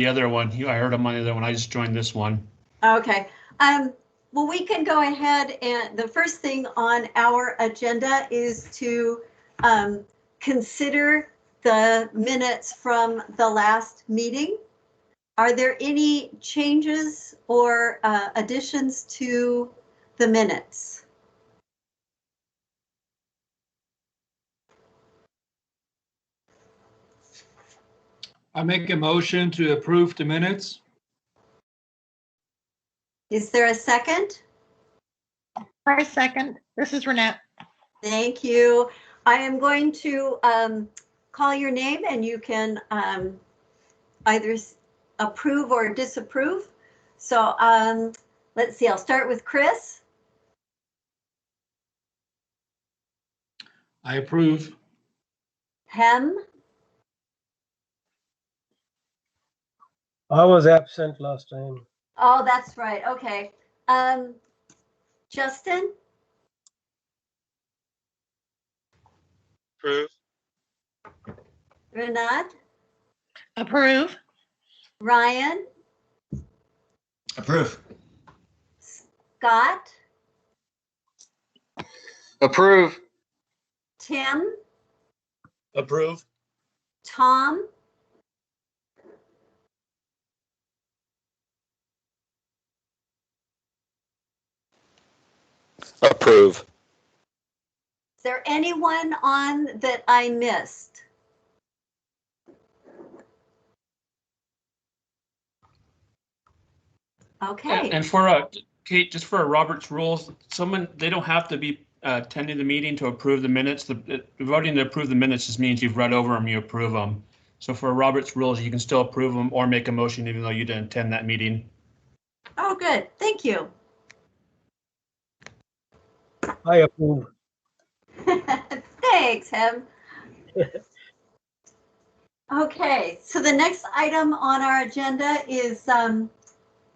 The other one, I heard him on the other one. I just joined this one. Okay. Well, we can go ahead, and the first thing on our agenda is to consider the minutes from the last meeting. Are there any changes or additions to the minutes? I make a motion to approve the minutes. Is there a second? I second. This is Renette. Thank you. I am going to call your name and you can either approve or disapprove. So let's see, I'll start with Chris. I approve. Hem. I was absent last time. Oh, that's right. Okay. Justin. Approve. Renat. Approve. Ryan. Approve. Scott. Approve. Tim. Approve. Tom. Approve. Is there anyone on that I missed? Okay. And for Kate, just for Robert's rules, they don't have to be attending the meeting to approve the minutes. The voting to approve the minutes just means you've read over them, you approve them. So for Robert's rules, you can still approve them or make a motion even though you didn't attend that meeting. Oh, good. Thank you. I approve. Thanks, Hem. Okay, so the next item on our agenda is,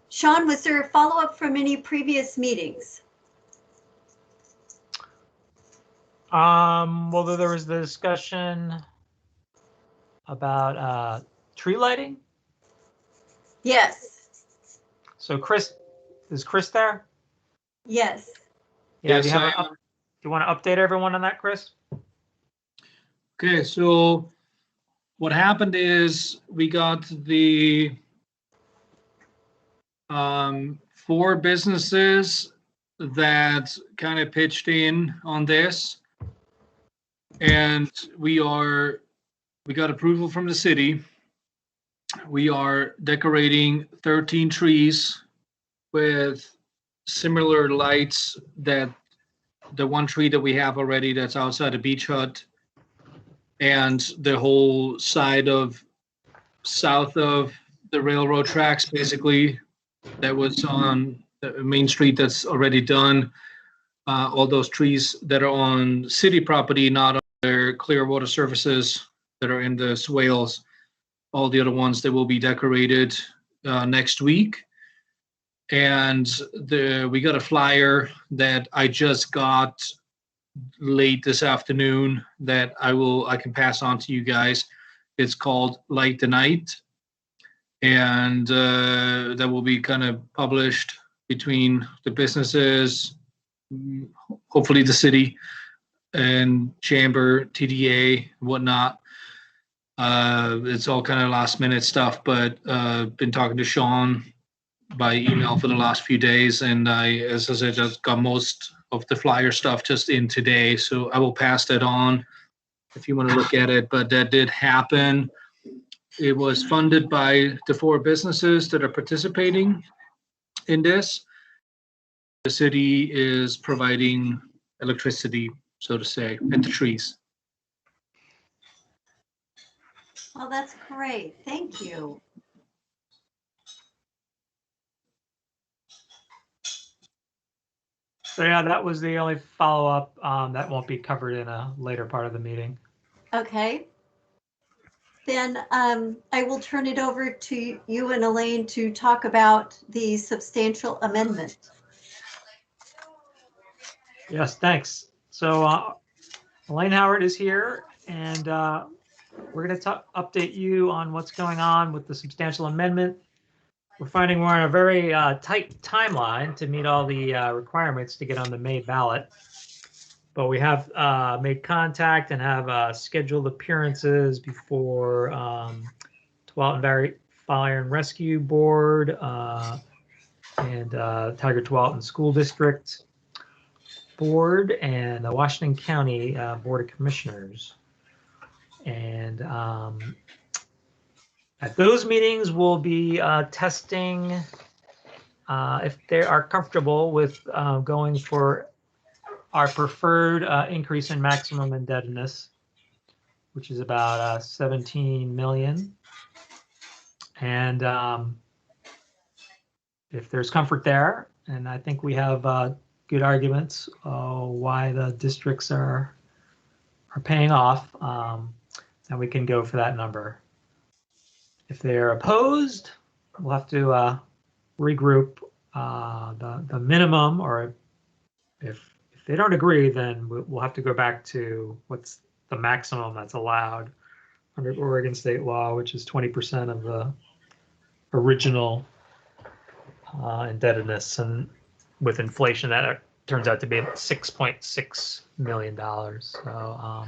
Sean, was there a follow-up from any previous meetings? Well, there was the discussion about tree lighting. Yes. So Chris, is Chris there? Yes. Yeah, Yes, do you want to update everyone on that, Chris? Okay, so what happened is we got the 4 businesses that kind of pitched in on this, and we got approval from the city. We are decorating 13 trees with similar lights that the one tree that we have already that's outside the beach hut, and the whole side of south of the railroad tracks, basically, that was on the main street that's already done. All those trees that are on city property, not on their clear water surfaces that are in the swales. All the other ones that will be decorated next week. And we got a flyer that I just got late this afternoon that I can pass on to you guys. It's called Light the Night, and that will be kind of published between the businesses, hopefully the city and chamber, TDA, whatnot. It's all kind of last minute stuff, but been talking to Sean by email for the last few days, and as I said, just got most of the flyer stuff just in today, so I will pass that on if you want to look at it. But that did happen. It was funded by the 4 businesses that are participating in this. The city is providing electricity, so to say, and the trees. Well, that's great. Thank you. So yeah, that was the only follow-up. That won't be covered in a later part of the meeting. Okay. Then I will turn it over to you and Elaine to talk about the substantial amendment. Yes, thanks. So Elaine Howard is here, and we're going to update you on what's going on with the substantial amendment. We're finding we're on a very tight timeline to meet all the requirements to get on the May ballot. But we have made contact and have scheduled appearances before Tualatin Valley Fire and Rescue Board and Tiger Tualatin School District Board and the Washington County Board of Commissioners. And at those meetings, we'll be testing if they are comfortable with going for our preferred increase in maximum indebtedness, which is about 17 million. And if there's comfort there, and I think we have good arguments why the districts are paying off, then we can go for that number. If they're opposed, we'll have to regroup the minimum, or if they don't agree, then we'll have to go back to what's the maximum that's allowed under Oregon state law, which is 20% of the original indebtedness. And with inflation, that turns out to be $6.6 million. So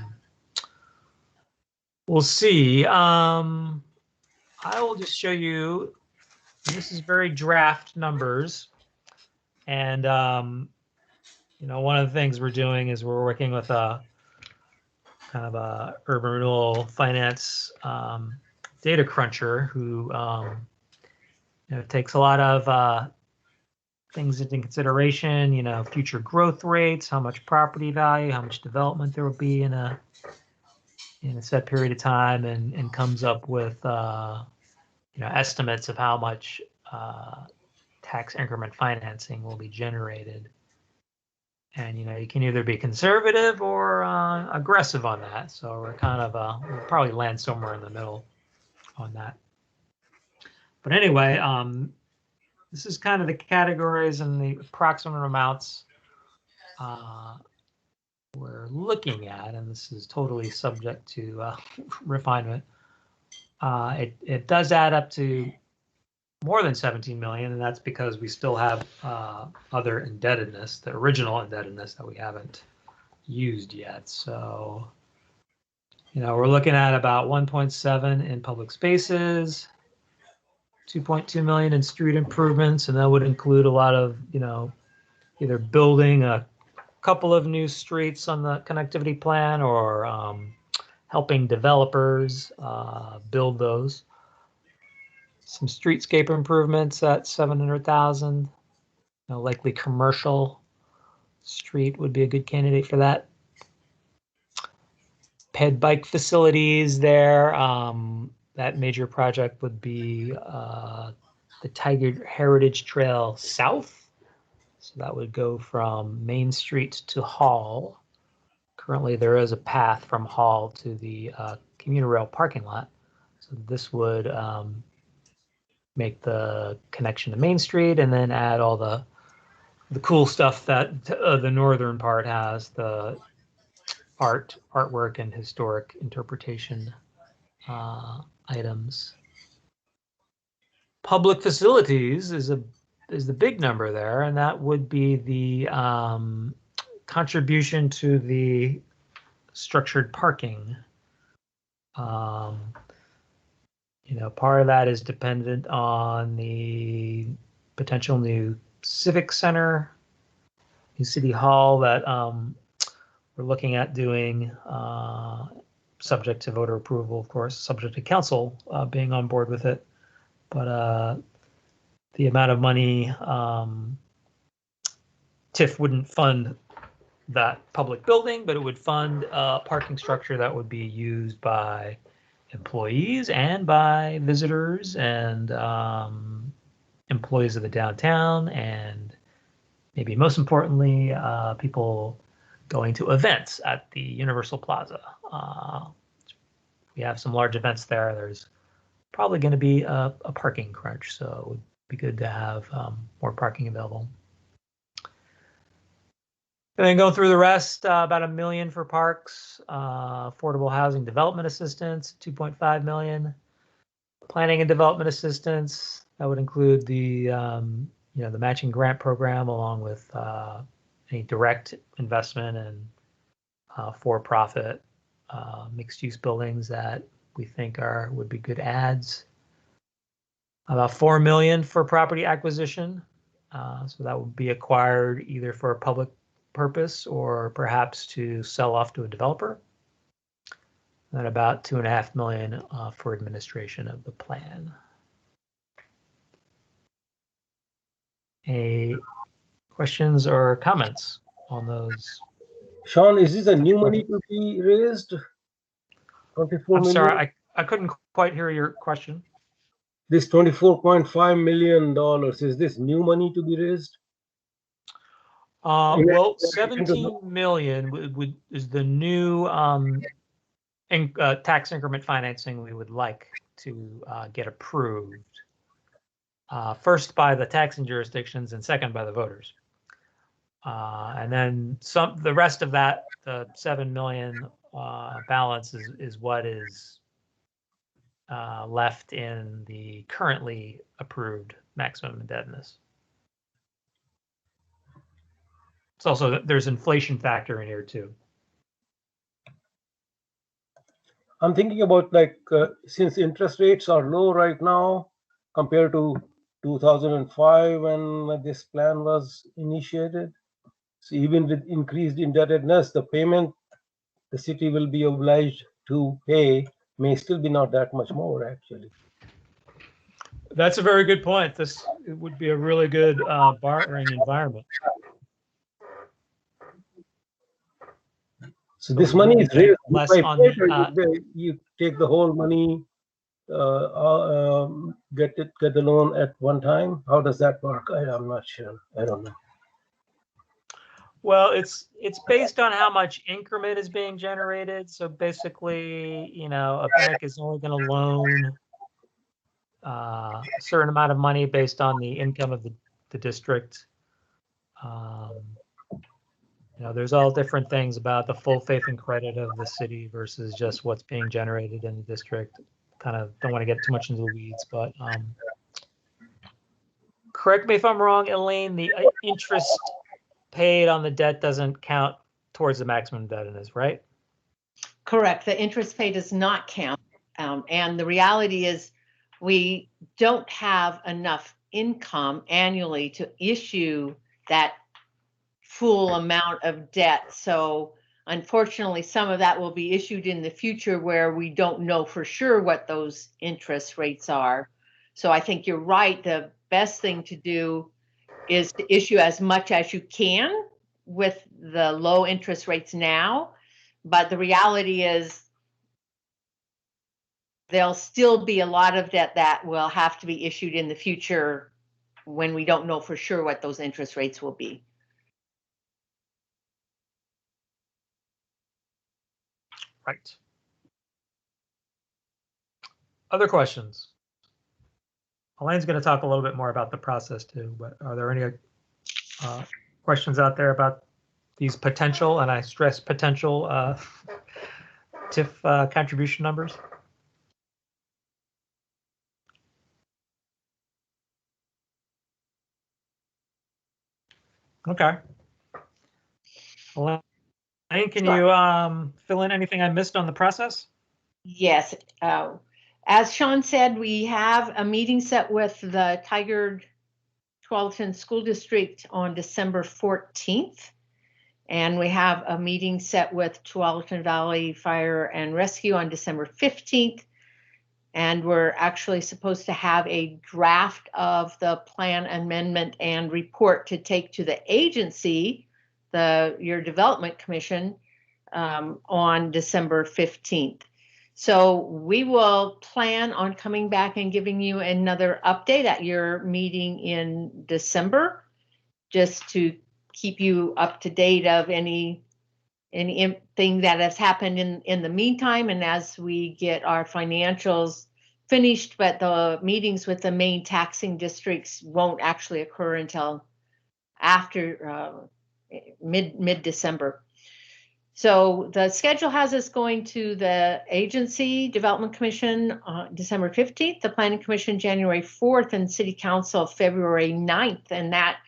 we'll see. I will just show you, this is very draft numbers. And, one of the things we're doing is we're working with a kind of a urban renewal finance data cruncher who takes a lot of things into consideration, future growth rates, how much property value, how much development there will be in a set period of time, and comes up with estimates of how much tax increment financing will be generated. And you can either be conservative or aggressive on that. So we're kind of we'll probably land somewhere in the middle on that. But anyway, this is kind of the categories and the approximate amounts we're looking at, and this is totally subject to refinement. It does add up to more than 17 million, and that's because we still have other indebtedness, the original indebtedness that we haven't used yet. So, we're looking at about 1.7 in public spaces, 2.2 million in street improvements, and that would include a lot of, either building a couple of new streets on the connectivity plan or helping developers build those. Some streetscape improvements at 700,000. Likely commercial street would be a good candidate for that. Ped bike facilities there. That major project would be the Tiger Heritage Trail South. So that would go from Main Street to Hall. Currently, there is a path from Hall to the commuter rail parking lot. So this would make the connection to Main Street, and then add all the cool stuff that the northern part has, the artwork and historic interpretation items. Public facilities is the big number there, and that would be the contribution to the structured parking. Part of that is dependent on the potential new civic center, new city hall that we're looking at doing, subject to voter approval, of course, subject to council being on board with it. But the amount of money, TIF wouldn't fund that public building, but it would fund a parking structure that would be used by employees and by visitors and employees of the downtown, and maybe most importantly, people going to events at the Universal Plaza. We have some large events there. There's probably going to be a parking crunch, so it would be good to have more parking available. And then go through the rest, about $1 million for parks, affordable housing development assistance, 2.5 million. Planning and development assistance, that would include the, the matching grant program along with any direct investment in for-profit mixed-use buildings that we think would be good adds. About 4 million for property acquisition. So that would be acquired either for a public purpose or perhaps to sell off to a developer. And about 2.5 million for administration of the plan. Any questions or comments on those? Sean, is this a new money to be raised? 24 I'm million? sorry, I couldn't quite hear your question. This $24.5 million, is this new money to be raised? Well, 17 million is the new tax increment financing we would like to get approved. First by the taxing jurisdictions and second by the voters. And then the rest of that, the 7 million balance is what is left in the currently approved maximum indebtedness. It's also, there's inflation factor in here too. I'm thinking about since interest rates are low right now compared to 2005 when this plan was initiated. So even with increased indebtedness, the payment the city will be obliged to pay may still be not that much more actually. That's a very good point. It would be a really good borrowing environment. So this money is raised less by on you take the whole money, get the loan at one time. How does that work? I'm not sure. I don't know. Well, it's based on how much increment is being generated. So basically, a bank is only going to loan a certain amount of money based on the income of the district. There's all different things about the full faith and credit of the city versus just what's being generated in the district. Kind of don't want to get too much into the weeds, but correct me if I'm wrong, Elaine, the interest paid on the debt doesn't count towards the maximum indebtedness, right? Correct. The interest paid does not count. And the reality is we don't have enough income annually to issue that full amount of debt. So unfortunately, some of that will be issued in the future where we don't know for sure what those interest rates are. So I think you're right. The best thing to do is to issue as much as you can with the low interest rates now. But the reality is there'll still be a lot of debt that will have to be issued in the future when we don't know for sure what those interest rates will be. Right. Other questions? Elaine's going to talk a little bit more about the process too, but are there any questions out there about these potential, and I stress potential, TIF contribution numbers? Okay. Elaine, can you fill in anything I missed on the process? Yes. As Sean said, we have a meeting set with the Tigard Tualatin School District on December 14th. And we have a meeting set with Tualatin Valley Fire and Rescue on December 15th. And we're actually supposed to have a draft of the plan amendment and report to take to the agency, your Development Commission, on December 15th. So we will plan on coming back and giving you another update at your meeting in December, just to keep you up to date of anything that has happened in the meantime, and as we get our financials finished. But the meetings with the main taxing districts won't actually occur until after mid-December. So the schedule has us going to the Agency Development Commission December 15th, the Planning Commission January 4th, and City Council February 9th. And that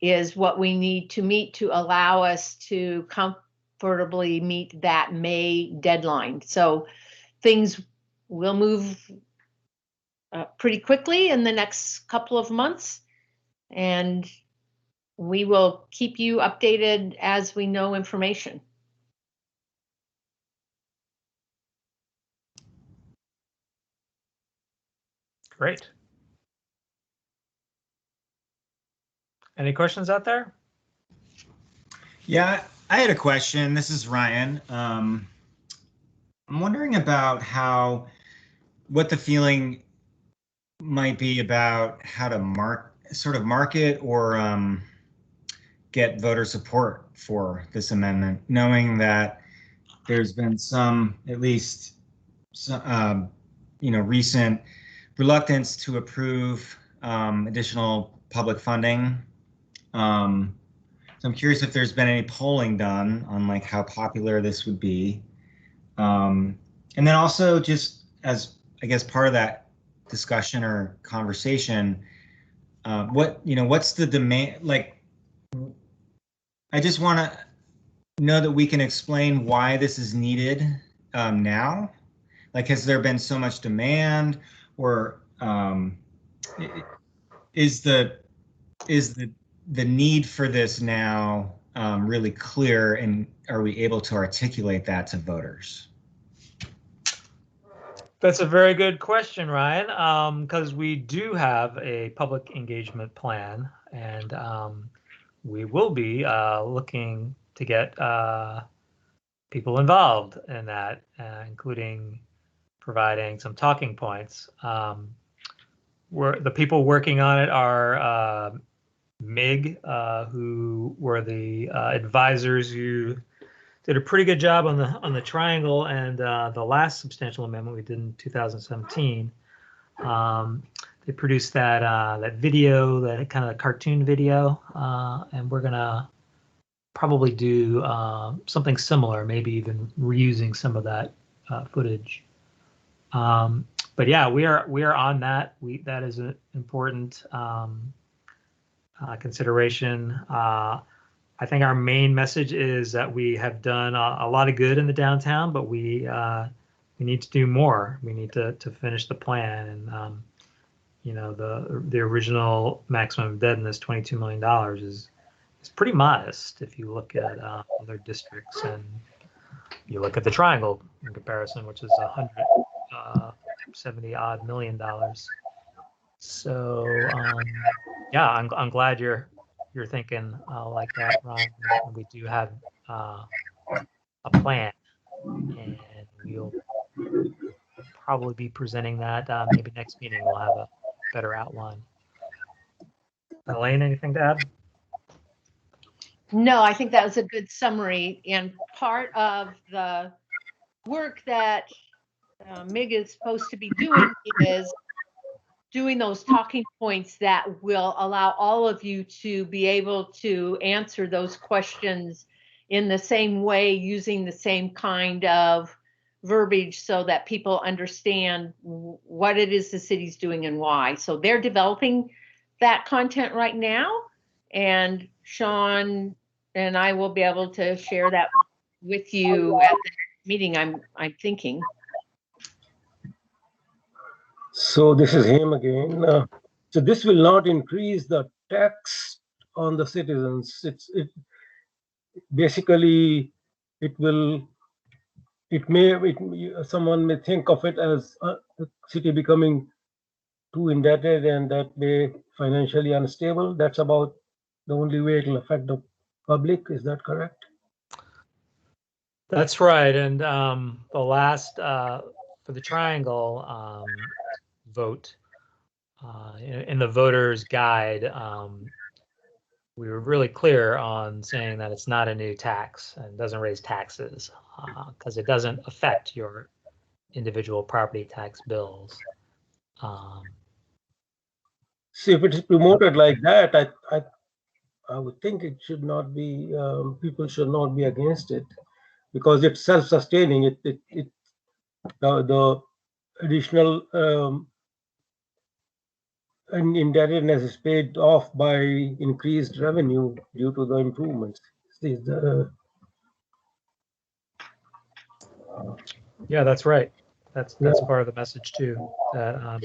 is what we need to meet to allow us to comfortably meet that May deadline. So things will move pretty quickly in the next couple of months, and we will keep you updated as we know information. Great. Any questions out there? Yeah, I had a question. This is Ryan. I'm wondering about what the feeling might be about how to market or get voter support for this amendment, knowing that there's been some, at least, recent reluctance to approve additional public funding. So I'm curious if there's been any polling done on like how popular this would be. And then also just as, I guess, part of that discussion or conversation, what's the demand? Like, I just want to know that we can explain why this is needed now. Like, has there been so much demand, or is the need for this now really clear, and are we able to articulate that to voters? That's a very good question, Ryan, because we do have a public engagement plan, and we will be looking to get people involved in that, including providing some talking points. The people working on it are MIG, who were the advisors who did a pretty good job on the triangle and the last substantial amendment we did in 2017. They produced that video, that kind of cartoon video, and we're gonna probably do something similar, maybe even reusing some of that footage. But yeah, we are on that. That is an important consideration. I think our main message is that we have done a lot of good in the downtown, but we need to do more. We need to finish the plan, and the original maximum indebtedness, $22 million, is pretty modest if you look at other districts, and you look at the triangle in comparison, which is $170 odd million. So yeah, I'm glad you're thinking like that, Ron. We do have a plan, and we'll probably be presenting that. Maybe next meeting we'll have a better outline. Elaine, anything to add? No, I think that was a good summary, and part of the work that MIG is supposed to be doing is doing those talking points that will allow all of you to be able to answer those questions in the same way, using the same kind of verbiage so that people understand what it is the city's doing and why. So they're developing that content right now, and Sean and I will be able to share that with you at the meeting, I'm thinking. So this is him again. So this will not increase the tax on the citizens. Basically, someone may think of it as the city becoming too indebted and that way financially unstable. That's about the only way it will affect the public. Is that correct? That's right. And the last for the triangle vote in the voters' guide, we were really clear on saying that it's not a new tax and doesn't raise taxes because it doesn't affect your individual property tax bills. See, if it's promoted like that, I would think it should not be, people should not be against it because it's self-sustaining. The additional indebtedness is paid off by increased revenue due to the improvements. Yeah, that's right. That's Yeah. part of the message too, that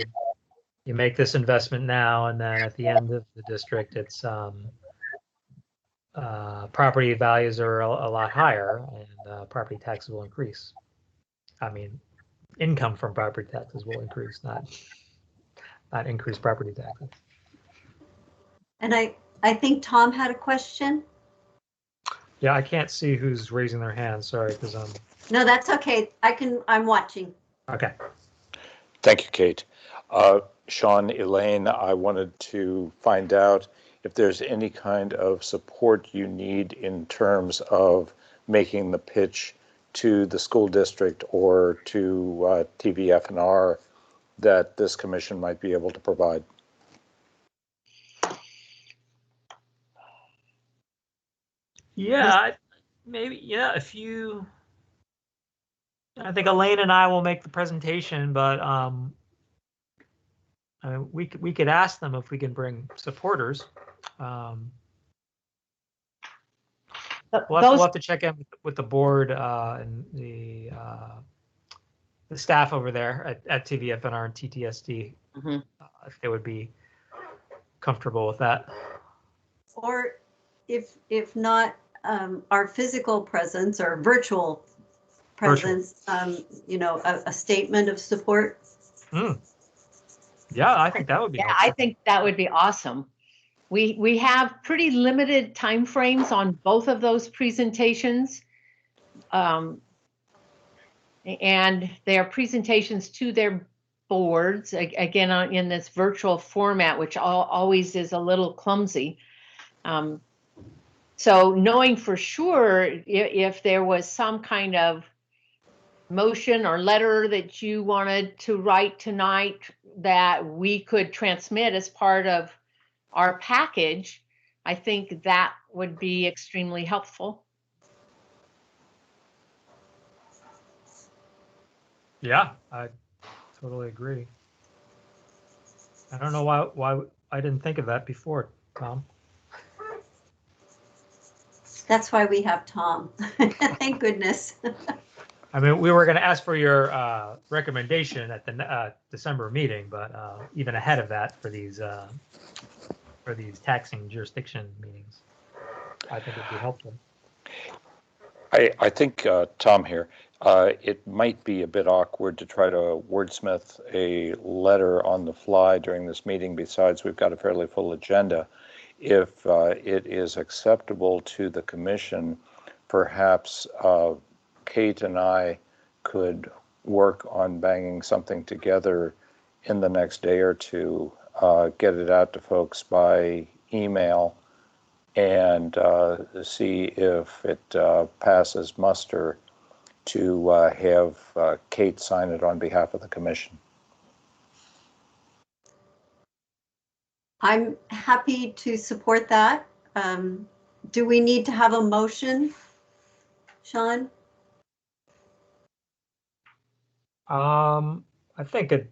you make this investment now, and then at the end of the district, it's property values are a lot higher, and property taxes will increase. I mean, income from property taxes will increase, not increase property taxes. And I think Tom had a question. Yeah, I can't see who's raising their hand. Sorry, because No, that's okay. I'm watching. okay. Thank you, Kate. Sean, Elaine, I wanted to find out if there's any kind of support you need in terms of making the pitch to the school district or to TVF&R that this commission might be able to provide. Yeah, maybe. Yeah, I think Elaine and I will make the presentation, but I mean, we could ask them if we can bring supporters. We'll have to check in with the board and the staff over there at TVFNR and TTSD, if they would be comfortable with that. Or if not, our physical presence or virtual presence, a statement of support. Yeah, I think that would be helpful. I think that would be awesome. We have pretty limited timeframes on both of those presentations. And they are presentations to their boards, again, in this virtual format, which always is a little clumsy. So knowing for sure if there was some kind of motion or letter that you wanted to write tonight that we could transmit as part of our package, I think that would be extremely helpful. Yeah, I totally agree. I don't know why I didn't think of that before, Tom. That's why we have Tom. Thank goodness. I mean, we were going to ask for your recommendation at the December meeting, but even ahead of that for these taxing jurisdiction meetings, I think it'd be helpful. I think, Tom here, it might be a bit awkward to try to wordsmith a letter on the fly during this meeting. Besides, we've got a fairly full agenda. If it is acceptable to the commission, perhaps Kate and I could work on banging something together in the next day or two, get it out to folks by email, and see if it passes muster to have Kate sign it on behalf of the commission. I'm happy to support that. Do we need to have a motion, Sean? I think it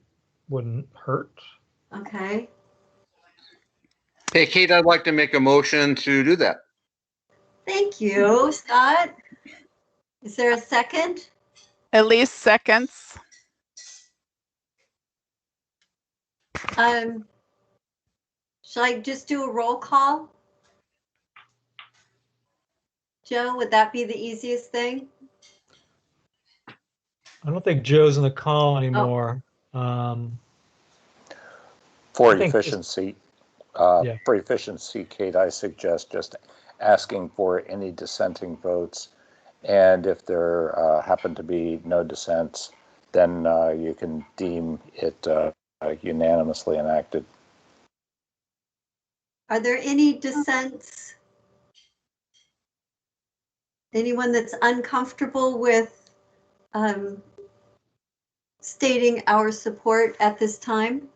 wouldn't hurt. Okay. Hey, Kate, I'd like to make a motion to do that. Thank you, Scott. Is there a second? At least seconds. Shall I just do a roll call? Joe, would that be the easiest thing? I don't think Joe's in the call anymore. For I think efficiency, yeah. for efficiency, Kate, I suggest just asking for any dissenting votes, and if there happen to be no dissents, then you can deem it unanimously enacted. Are there any dissents? Anyone that's uncomfortable with stating our support at this time?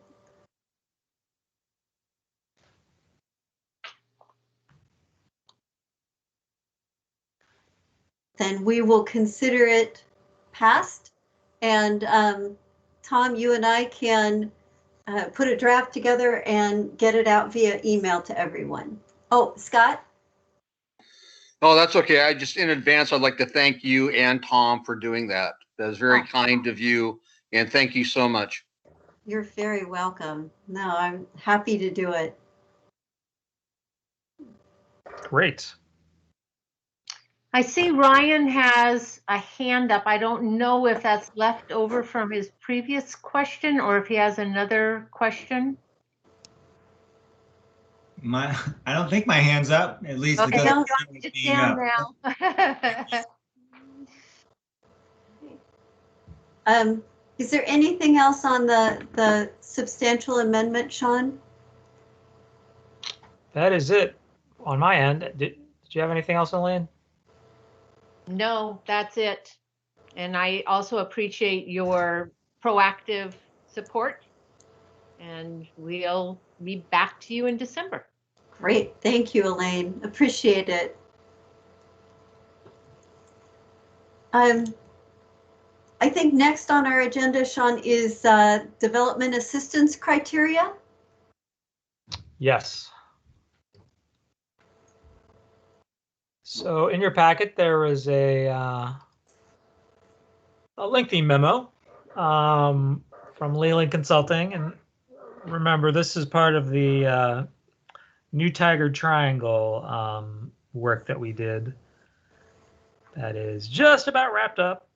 then we will consider it passed. And Tom, you and I can put a draft together and get it out via email to everyone. Oh, Scott? Oh, that's okay. I just, in advance, I'd like to thank you and Tom for doing that. That was very kind of you, and thank you so much. You're very welcome. No, I'm happy to do it. Great. I see Ryan has a hand up. I don't know if that's left over from his previous question or if he has another question. I don't think my hand's up. At least it Okay, doesn't don't seem like sit being down up. now. Is there anything else on the substantial amendment, Sean? That is it on my end. Did you have anything else, Elaine? No, that's it. And I also appreciate your proactive support. And we'll be back to you in December. Great. Thank you, Elaine. Appreciate it. I think next on our agenda, Sean, is development assistance criteria. Yes. So in your packet, there was a lengthy memo from Leland Consulting. And remember, this is part of the New Tiger Triangle work that we did. That is just about wrapped up.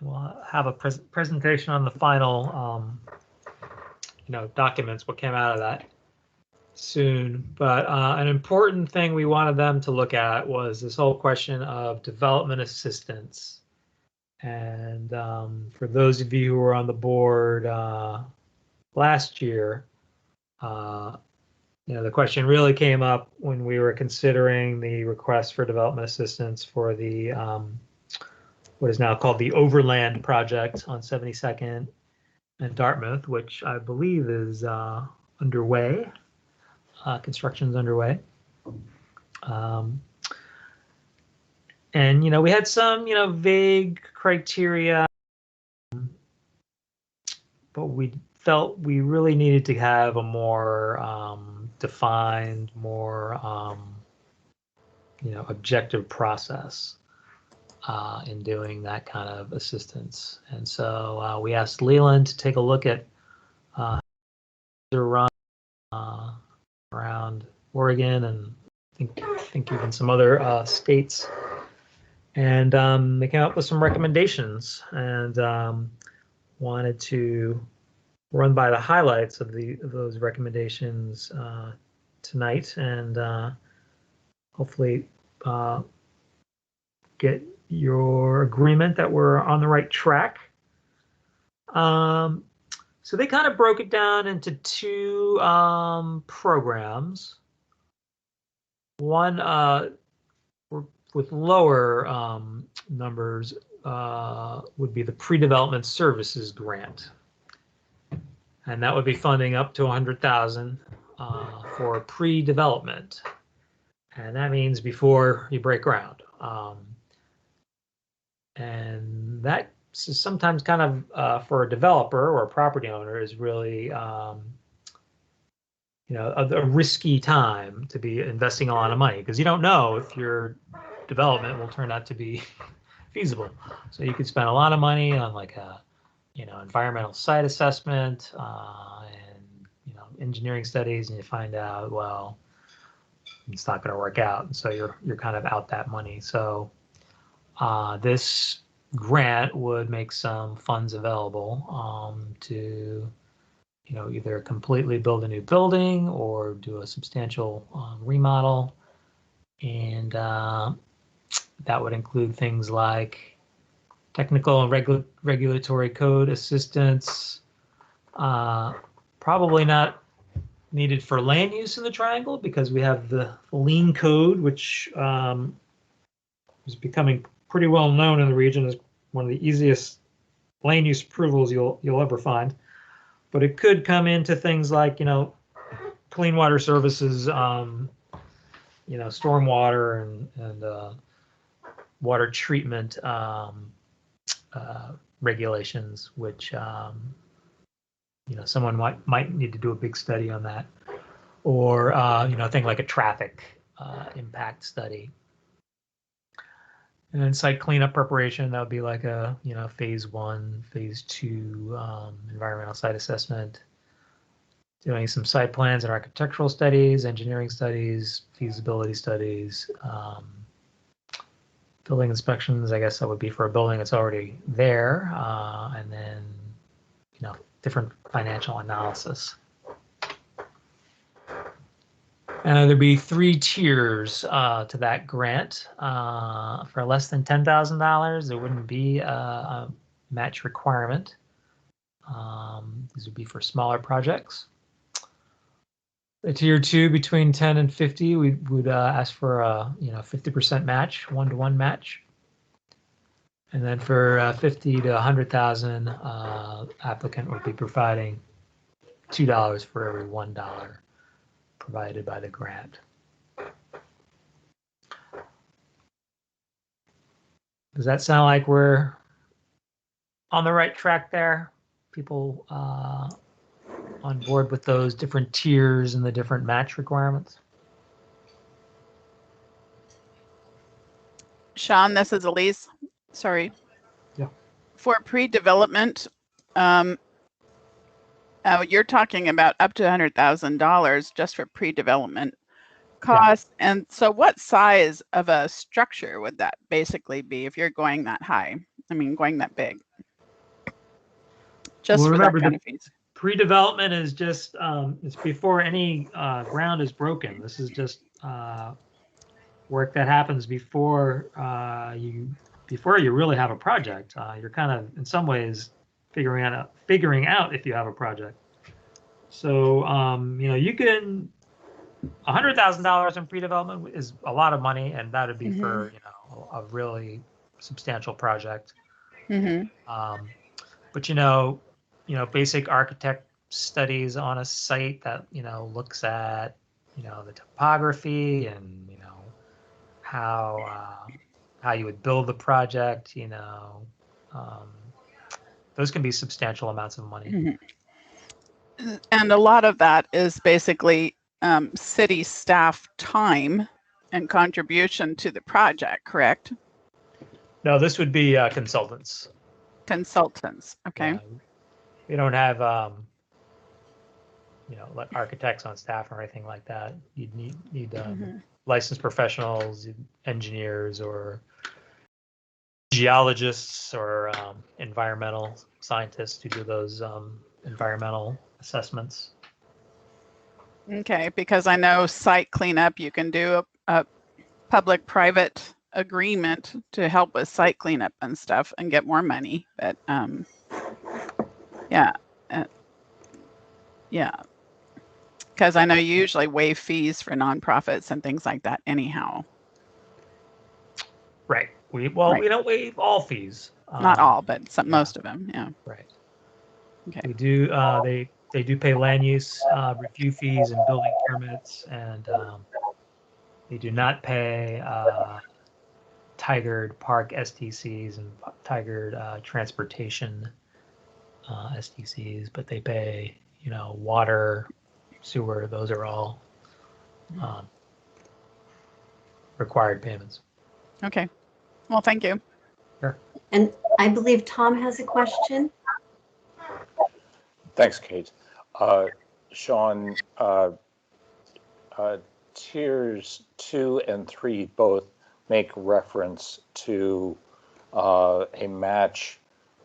We'll have a presentation on the final, documents, what came out of that soon. But an important thing we wanted them to look at was this whole question of development assistance. And for those of you who were on the board last year, the question really came up when we were considering the request for development assistance for the what is now called the Overland project on 72nd and Dartmouth, which I believe is underway. Construction's underway. And, we had some, vague criteria, but we felt we really needed to have a more defined, more, objective process in doing that kind of assistance. And so we asked Leland to take a look at run around Oregon and I think even some other states. And they came up with some recommendations and wanted to run by the highlights of those recommendations tonight and hopefully get your agreement that we're on the right track. So they kind of broke it down into two programs. One with lower numbers would be the Predevelopment Services Grant. And that would be funding up to 100,000 for pre-development. And that means before you break ground. And that is sometimes kind of for a developer or a property owner is really a risky time to be investing a lot of money because you don't know if your development will turn out to be feasible. So you could spend a lot of money on like a environmental site assessment and engineering studies, and you find out, well, it's not going to work out, and so you're kind of out that money. So this grant would make some funds available to either completely build a new building or do a substantial remodel, and that would include things like technical and regulatory code assistance, probably not needed for land use in the triangle because we have the lien code, which is becoming pretty well known in the region as one of the easiest land use approvals you'll ever find. But it could come into things like, clean water services, stormwater and water treatment regulations, which someone might need to do a big study on that, or thing like a traffic impact study. And then site cleanup preparation, that would be like a phase 1, phase 2 environmental site assessment. Doing some site plans and architectural studies, engineering studies, feasibility studies, building inspections. I guess that would be for a building that's already there, and then different financial analysis. And there'd be 3 tiers to that grant. For less than $10,000, there wouldn't be a match requirement. These would be for smaller projects. The tier 2, between 10 and 50, we would ask for a 50% match, 1-to-1 match. And then for 50 to 100,000, applicant would be providing $2 for every $1 provided by the grant. Does that sound like we're on the right track there? People on board with those different tiers and the different match requirements? Sean, this is Elise. Sorry. Yeah. For pre-development, you're talking about up to $100,000 just for pre-development costs. Yeah. And so what size of a structure would that basically be if you're going that high? I mean, going that big? Just well, for that kind of fees. Pre-development is just, it's before any ground is broken. This is just work that happens before you really have a project. You're kind of, in some ways, figuring out if you have a project. So, you can, $100,000 in pre-development is a lot of money, and that would be for, a really substantial project. But, basic architect studies on a site that, looks at, the topography and, how you would build the project, those can be substantial amounts of money. And a lot of that is basically city staff time and contribution to the project, correct? No, this would be consultants. Consultants, okay. Yeah. We don't have, like architects on staff or anything like that. You'd need licensed professionals, engineers, or geologists, or environmental scientists who do those environmental assessments. Okay, because I know site cleanup, you can do a public-private agreement to help with site cleanup and stuff and get more money. But yeah, because I know you usually waive fees for nonprofits and things like that anyhow. Right. We don't waive all fees. Not all, but most of them. Yeah. Right. Okay. We do. They do pay land use review fees and building permits, and they do not pay Tigard Park STCs and Tigard Transportation STCs, but they pay, water, sewer. Those are all required payments. Okay. Well, thank you. Sure. And I believe Tom has a question. Thanks, Kate. Sean, tiers 2 and 3 both make reference to a match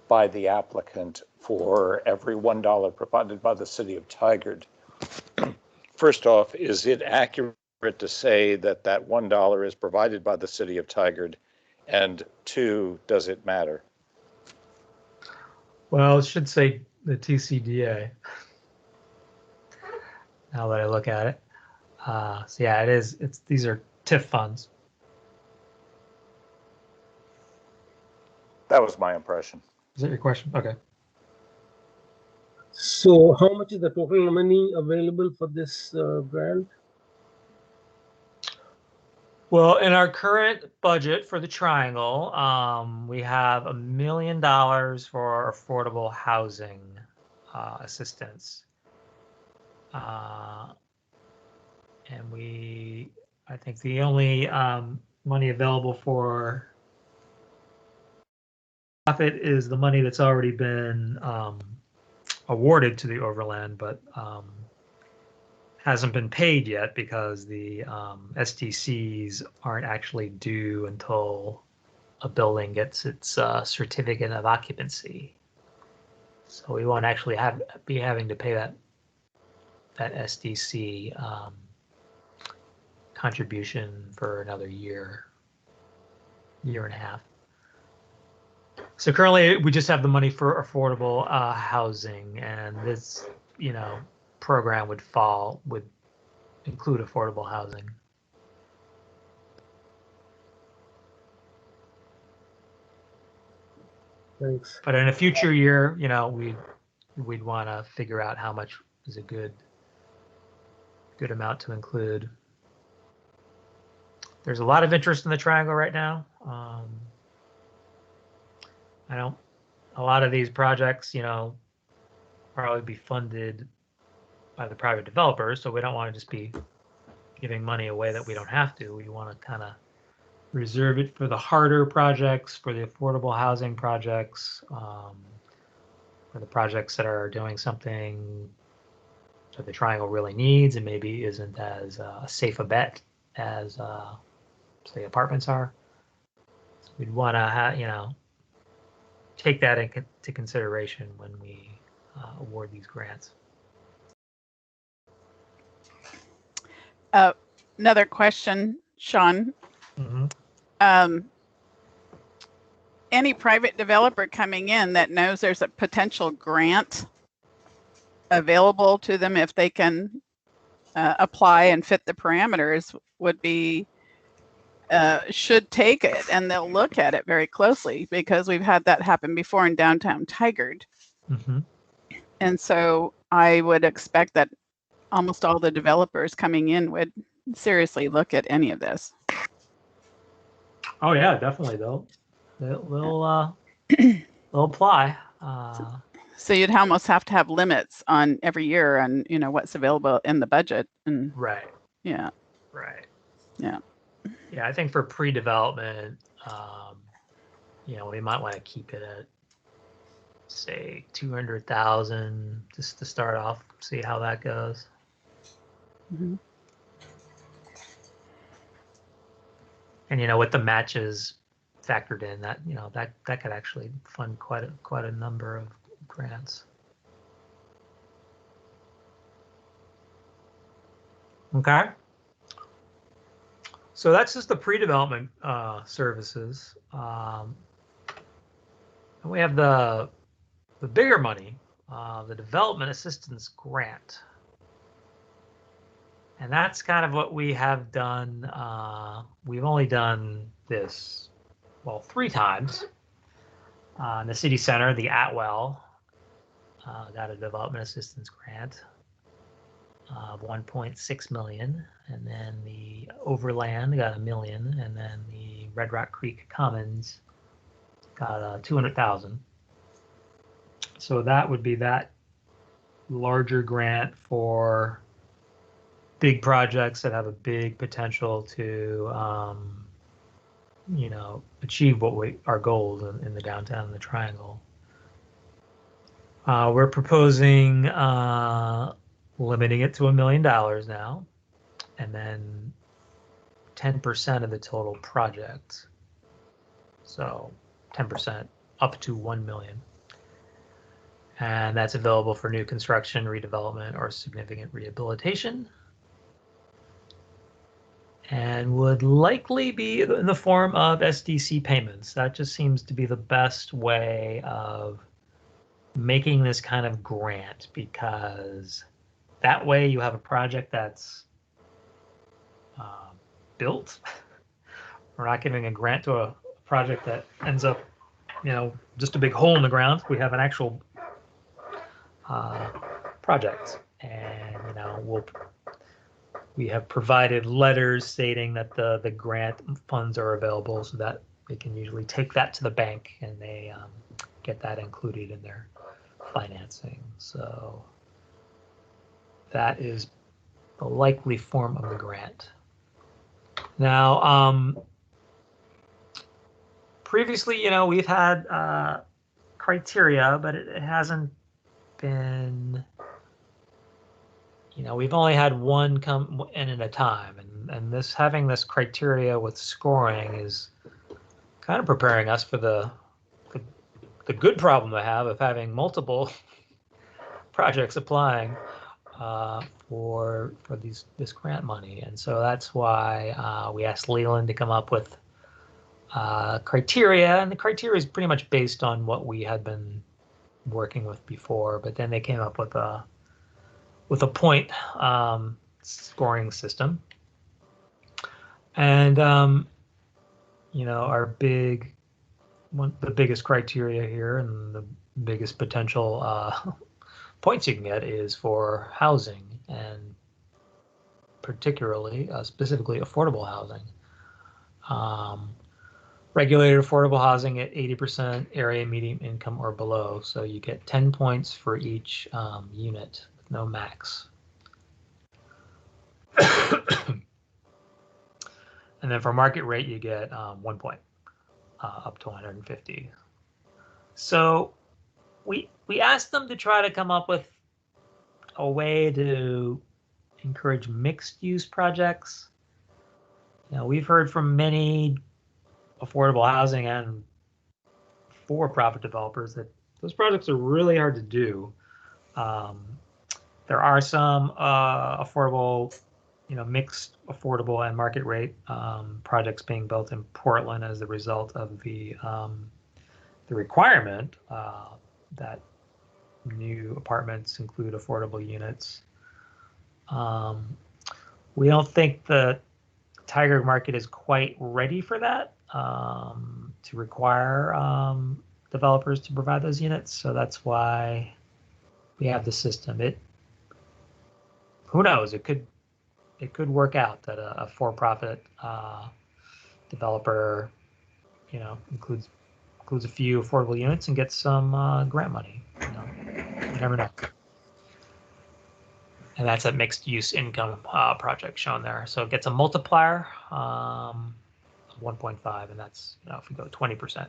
by the applicant for every $1 provided by the city of Tigard. First off, is it accurate to say that that $1 is provided by the city of Tigard? And 2, does it matter? Well, it should say the TCDA. Now that I look at it. So yeah, it is. These are TIF funds. That was my impression. Is that your question? Okay. So how much is the total money available for this grant? Well, in our current budget for the triangle, we have $1 million for affordable housing assistance. And I think the only money available for profit is the money that's already been awarded to the Overland, but hasn't been paid yet because the SDCs aren't actually due until a building gets its certificate of occupancy. So we won't actually be having to pay that SDC contribution for another year and a half. So currently we just have the money for affordable housing, and this, program would include affordable housing. Thanks. But in a future year, we'd want to figure out how much is a good amount to include. There's a lot of interest in the triangle right now. A lot of these projects, probably be funded by the private developers, so we don't want to just be giving money away that we don't have to. We want to kind of reserve it for the harder projects, for the affordable housing projects, for the projects that are doing something that the triangle really needs and maybe isn't as safe a bet as, say, apartments are. So we'd want to, take that into consideration when we award these grants. Another question, Sean. Mm-hmm. Any private developer coming in that knows there's a potential grant available to them if they can apply and fit the parameters should take it, and they'll look at it very closely, because we've had that happen before in downtown Tigard. Mm-hmm. And so I would expect that almost all the developers coming in would seriously look at any of this. Oh yeah, definitely. They'll apply. So you'd almost have to have limits on every year on what's available in the budget. And right. Yeah. Right. Yeah. Yeah, I think for pre-development, we might want to keep it at, say, 200,000 just to start off, see how that goes. Mm-hmm. And with the matches factored in, that that could actually fund quite a number of grants. Okay. So that's just the pre-development services. And we have the bigger money, the development assistance grant. And that's kind of what we have done. We've only done this, 3 times. In the city center, the Atwell got a development assistance grant of $1.6 million, and then the Overland got $1 million, and then the Red Rock Creek Commons got $200,000. So that would be that larger grant for big projects that have a big potential to, achieve our goals in the downtown and the triangle. We're proposing limiting it to $1 million now, and then 10% of the total project. So 10% up to $1 million. And that's available for new construction, redevelopment, or significant rehabilitation. And would likely be in the form of SDC payments. That just seems to be the best way of making this kind of grant, because that way you have a project that's built. We're not giving a grant to a project that ends up, just a big hole in the ground. We have an actual project, and we have provided letters stating that the grant funds are available, so that they can usually take that to the bank and they get that included in their financing. So that is the likely form of the grant. Now, previously, we've had criteria, but it hasn't been, we've only had one come in at a time, and this having this criteria with scoring is kind of preparing us for the good problem to have of having multiple projects applying for this grant money. And so that's why we asked Leland to come up with criteria, and the criteria is pretty much based on what we had been working with before, but then they came up with a point scoring system. And our the biggest criteria here and the biggest potential points you can get is for housing, and particularly specifically affordable housing. Regulated affordable housing at 80% area median income or below. So you get 10 points for each unit with no max. And then for market rate, you get 1 point up to 150. So we asked them to try to come up with a way to encourage mixed use projects. We've heard from many affordable housing and for-profit developers that those projects are really hard to do. There are some affordable, mixed affordable and market rate projects being built in Portland as a result of the requirement that new apartments include affordable units. We don't think the Tiger market is quite ready for that, to require developers to provide those units. So that's why we have the system. Who knows? It could work out that a for-profit developer, includes a few affordable units and gets some grant money. You never know. And that's a mixed use income project shown there. So it gets a multiplier of 1.5, and that's, if we go 20%.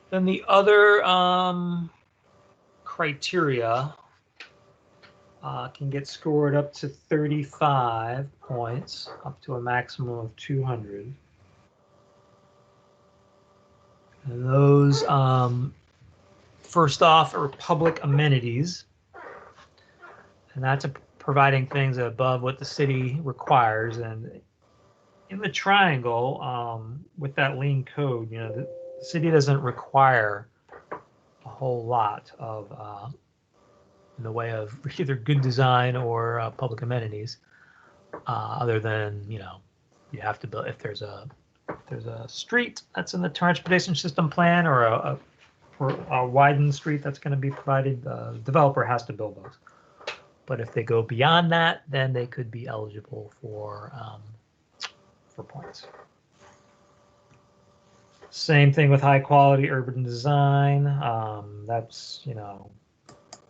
Then the other criteria can get scored up to 35 points, up to a maximum of 200. And those, first off, are public amenities. And that's providing things above what the city requires. And in the triangle, with that lean code, the city doesn't require a whole lot of in the way of either good design or public amenities, other than you have to build if there's a street that's in the transportation system plan, or a widened street that's going to be provided. The developer has to build those. But if they go beyond that, then they could be eligible for points. Same thing with high quality urban design. That's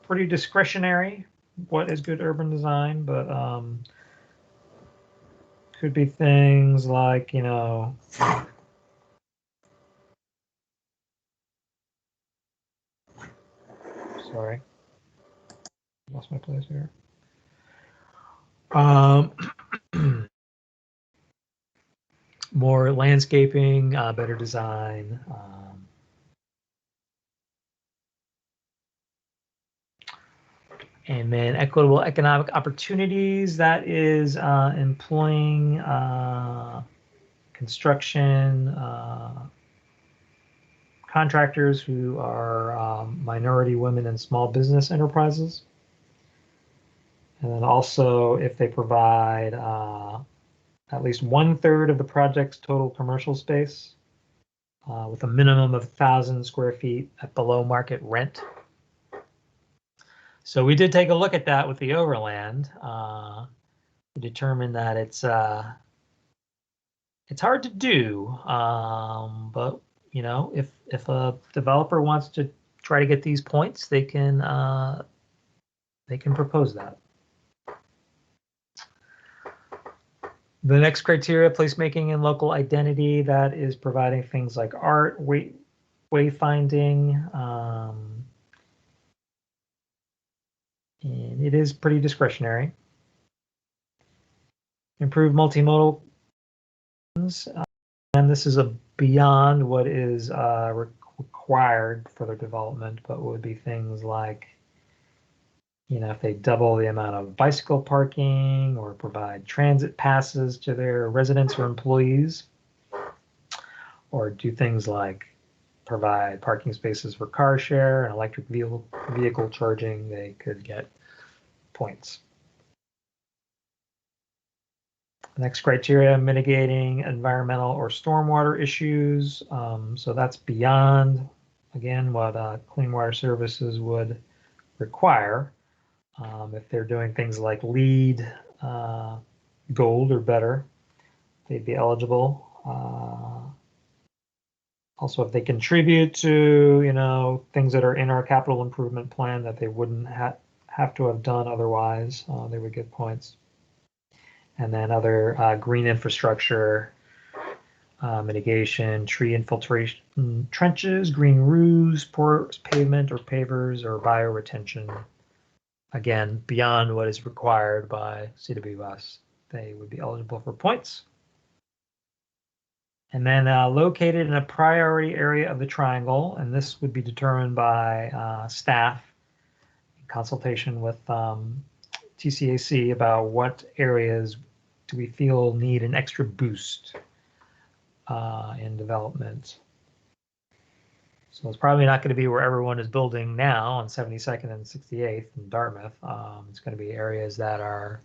pretty discretionary what is good urban design, but could be things like sorry, lost my place here. More landscaping, better design. And then equitable economic opportunities, that is employing construction contractors who are minority women and small business enterprises. And then also if they provide at least 1/3 of the project's total commercial space with a minimum of 1,000 square feet at below market rent. So we did take a look at that with the overland. We determined that it's hard to do, but you know, if a developer wants to try to get these points, they can propose that. The next criteria, placemaking and local identity, that is providing things like art, wayfinding, and it is pretty discretionary. Improve multimodal, and this is beyond what is required for their development, but would be things like, you know, if they double the amount of bicycle parking or provide transit passes to their residents or employees, or do things like provide parking spaces for car share and electric vehicle charging, they could get points. Next criteria, mitigating environmental or stormwater issues. So that's beyond, again, what Clean Water Services would require. If they're doing things like LEED, gold or better, they'd be eligible. Also, if they contribute to, you know, things that are in our capital improvement plan that they wouldn't have to have done otherwise, they would get points. And then other green infrastructure, mitigation, tree infiltration trenches, green roofs, porous pavement or pavers, or bioretention. Again, beyond what is required by CWS, they would be eligible for points. And then located in a priority area of the triangle, and this would be determined by staff in consultation with TCAC about what areas do we feel need an extra boost in development. So it's probably not going to be where everyone is building now on 72nd and 68th in Dartmouth. It's going to be areas that are,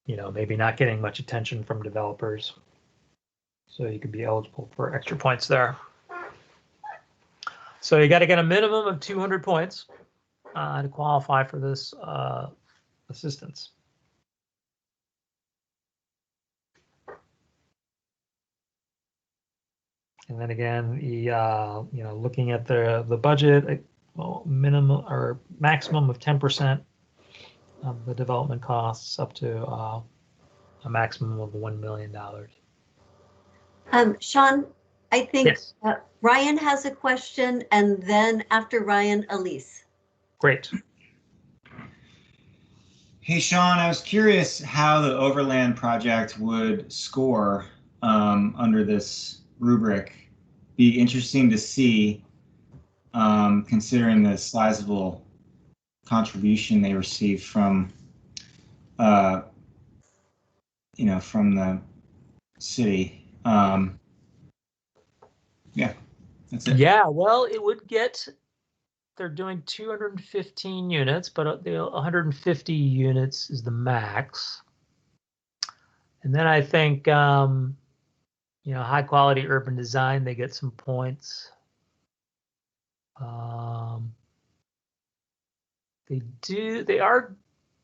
you know, maybe not getting much attention from developers. So you could be eligible for extra points there. So you got to get a minimum of 200 points to qualify for this assistance. And then again, you know, looking at the budget, well, minimum or maximum of 10% of the development costs, up to a maximum of $1 million. Sean, I think Yes. Ryan has a question, and then after Ryan, Elise. Great. Hey, Sean, I was curious how the Overland project would score under this rubric. Be interesting to see, considering the sizable contribution they received from, you know, from the city. Yeah, that's it. Yeah, well, it would get, they're doing 215 units, but the 150 units is the max. And then I think, you know, high quality urban design, they get some points. They are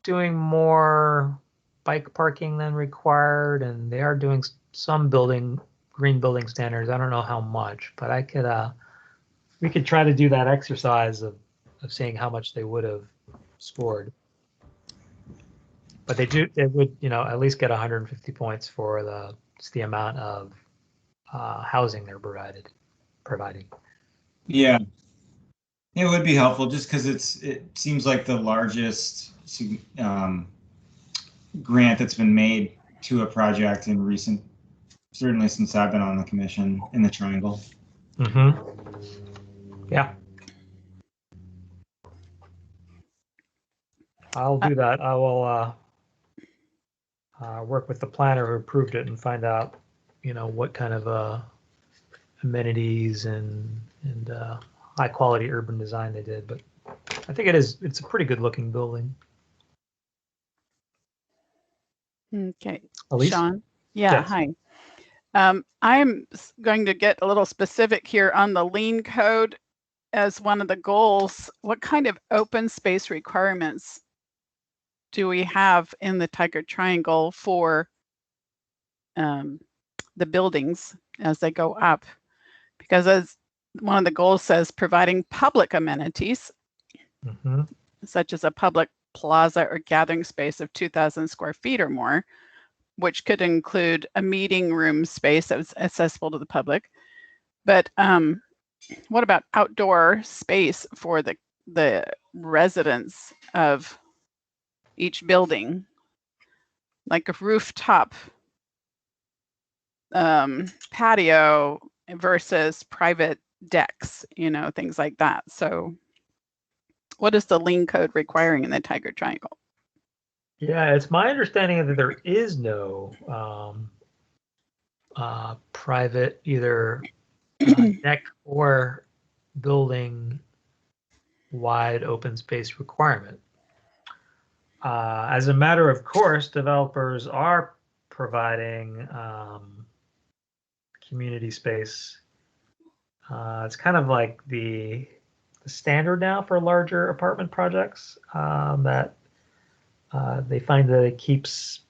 doing more bike parking than required, and they are doing some green building standards. I don't know how much, but I could, we could try to do that exercise of seeing how much they would have scored. But they would, you know, at least get 150 points for just the amount of housing they're providing. Yeah, it would be helpful just because it seems like the largest grant that's been made to a project in recent, certainly since I've been on the commission in the Triangle. Mm-hmm. Yeah. I'll do that. I will work with the planner who approved it and find out, you know, what kind of amenities and high quality urban design they did. But I think it's a pretty good looking building. Okay, Elise? Sean. Yeah, Yes. hi. I'm going to get a little specific here on the lien code. as one of the goals, what kind of open space requirements do we have in the Tiger Triangle for the buildings as they go up? Because as one of the goals says, providing public amenities, such as a public plaza or gathering space of 2,000 square feet or more, which could include a meeting room space that was accessible to the public. But what about outdoor space for the residents of each building, like a rooftop patio versus private decks, things like that. So what is the lean code requiring in the Tiger Triangle? Yeah, it's my understanding that there is no private either deck or building wide open space requirement. As a matter of course, developers are providing community space. It's kind of like the standard now for larger apartment projects, that they find that it keeps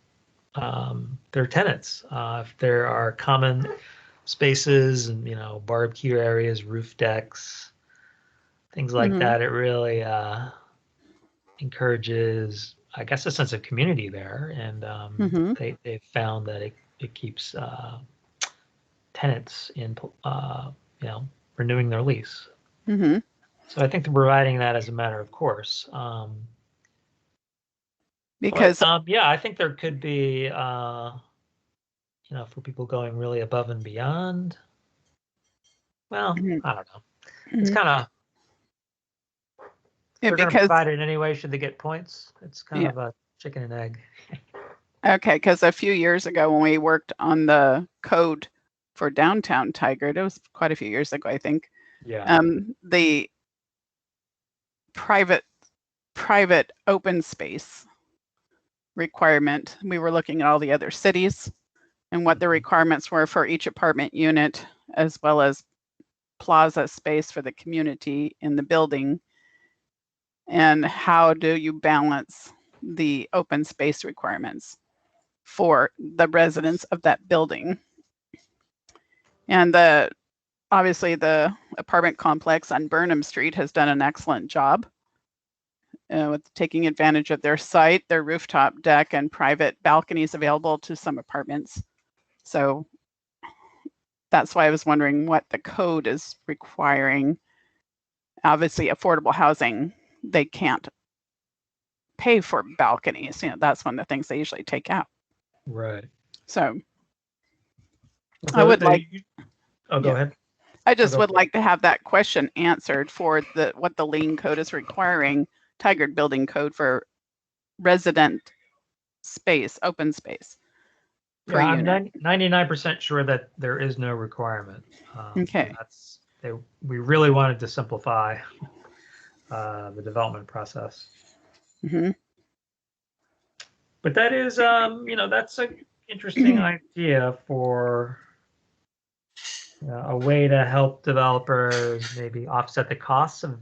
their tenants. If there are common spaces and barbecue areas, roof decks, things like that, it really encourages, I guess, a sense of community there, and they've found that it keeps tenants in renewing their lease. So I think they're providing that as a matter of course. Because yeah, I think there could be for people going really above and beyond. Well, I don't know. It's kind of they're going to provide it anyway. Should they get points? It's kind of a chicken and egg. Okay, because a few years ago when we worked on the code for downtown Tigard, it was quite a few years ago, I think. Yeah. The private open space requirement, we were looking at all the other cities and what the requirements were for each apartment unit, as well as plaza space for the community in the building. And how do you balance the open space requirements for the residents of that building? And obviously the apartment complex on Burnham Street has done an excellent job with taking advantage of their site, their rooftop deck, and private balconies available to some apartments. So that's why I was wondering what the code is requiring. Obviously, affordable housing, they can't pay for balconies. That's one of the things they usually take out. Right. So I would like. Oh, go ahead. I just would like to have that question answered for what the lean code is requiring, Tigard building code for resident space, open space. Yeah, I'm 99% sure that there is no requirement. Okay. We really wanted to simplify the development process. But that is, that's an interesting idea for a way to help developers maybe offset the costs of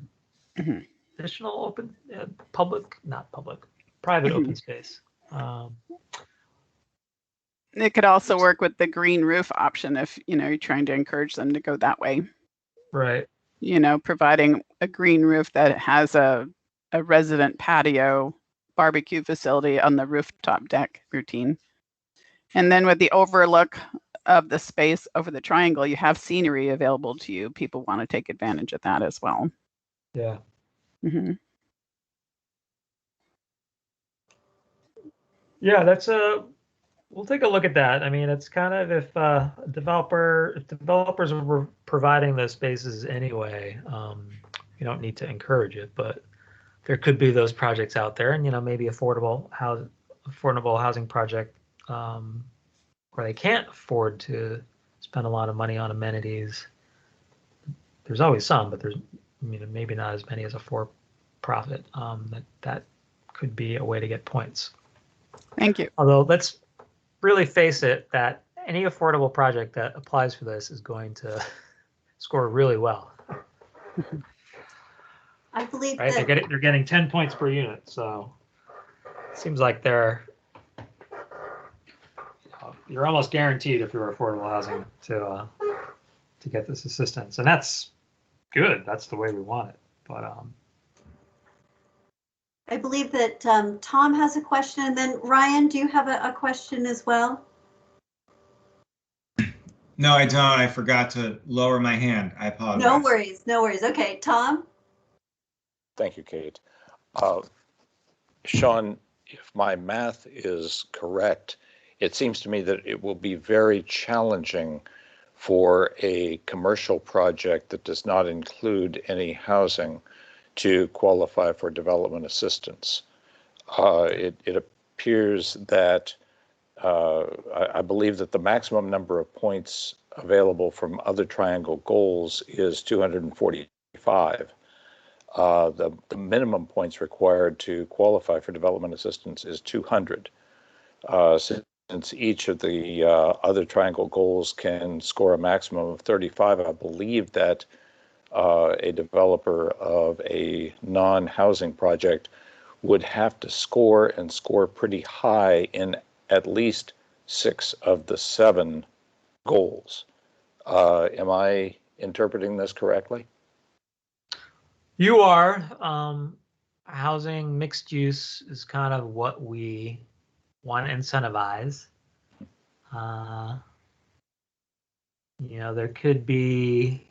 additional open, private open space. It could also work with the green roof option if, you're trying to encourage them to go that way. Right. Providing a green roof that has a resident patio barbecue facility on the rooftop deck routine. And then with the overlook of the space over the triangle, you have scenery available to you. People want to take advantage of that as well. Yeah. Yeah, we'll take a look at that. I mean, it's kind of if developers were providing those spaces anyway, you don't need to encourage it, but there could be those projects out there, and maybe affordable housing project where they can't afford to spend a lot of money on amenities. There's always some, but there's maybe not as many as a for-profit. That could be a way to get points. Thank you. Although let's really face it, that any affordable project that applies for this is going to score really well. I believe right? that, They're getting 10 points per unit, so seems like you're almost guaranteed if you're affordable housing to get this assistance, and that's good. That's the way we want it. But I believe that Tom has a question, and then Ryan, do you have a question as well? No, I don't. I forgot to lower my hand. I apologize. No worries, no worries. Okay, Tom? Thank you, Kate. Sean, if my math is correct, it seems to me that it will be very challenging for a commercial project that does not include any housing to qualify for development assistance. It appears that I believe that the maximum number of points available from other triangle goals is 245. The minimum points required to qualify for development assistance is 200. Since each of the other triangle goals can score a maximum of 35, I believe that a developer of a non-housing project would have to score and score pretty high in at least 6 of the 7 goals. Am I interpreting this correctly? you are housing mixed use is kind of what we want to incentivize. There could be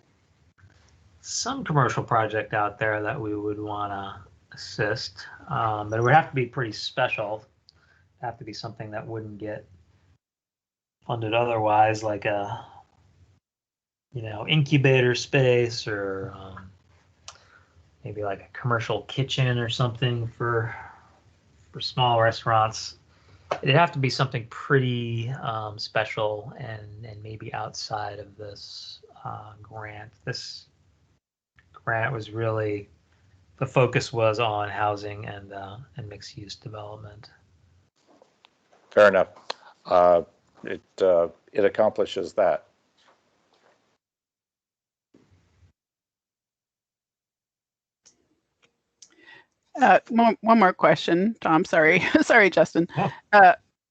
some commercial project out there that we would want to assist, but it would have to be pretty special. It'd have to be something that wouldn't get funded otherwise, like a incubator space, or maybe like a commercial kitchen or something for small restaurants. It'd have to be something pretty special and maybe outside of this grant. This grant was really, the focus was on housing and mixed use development. Fair enough. It accomplishes that. One more question, Tom. Sorry, sorry, Justin.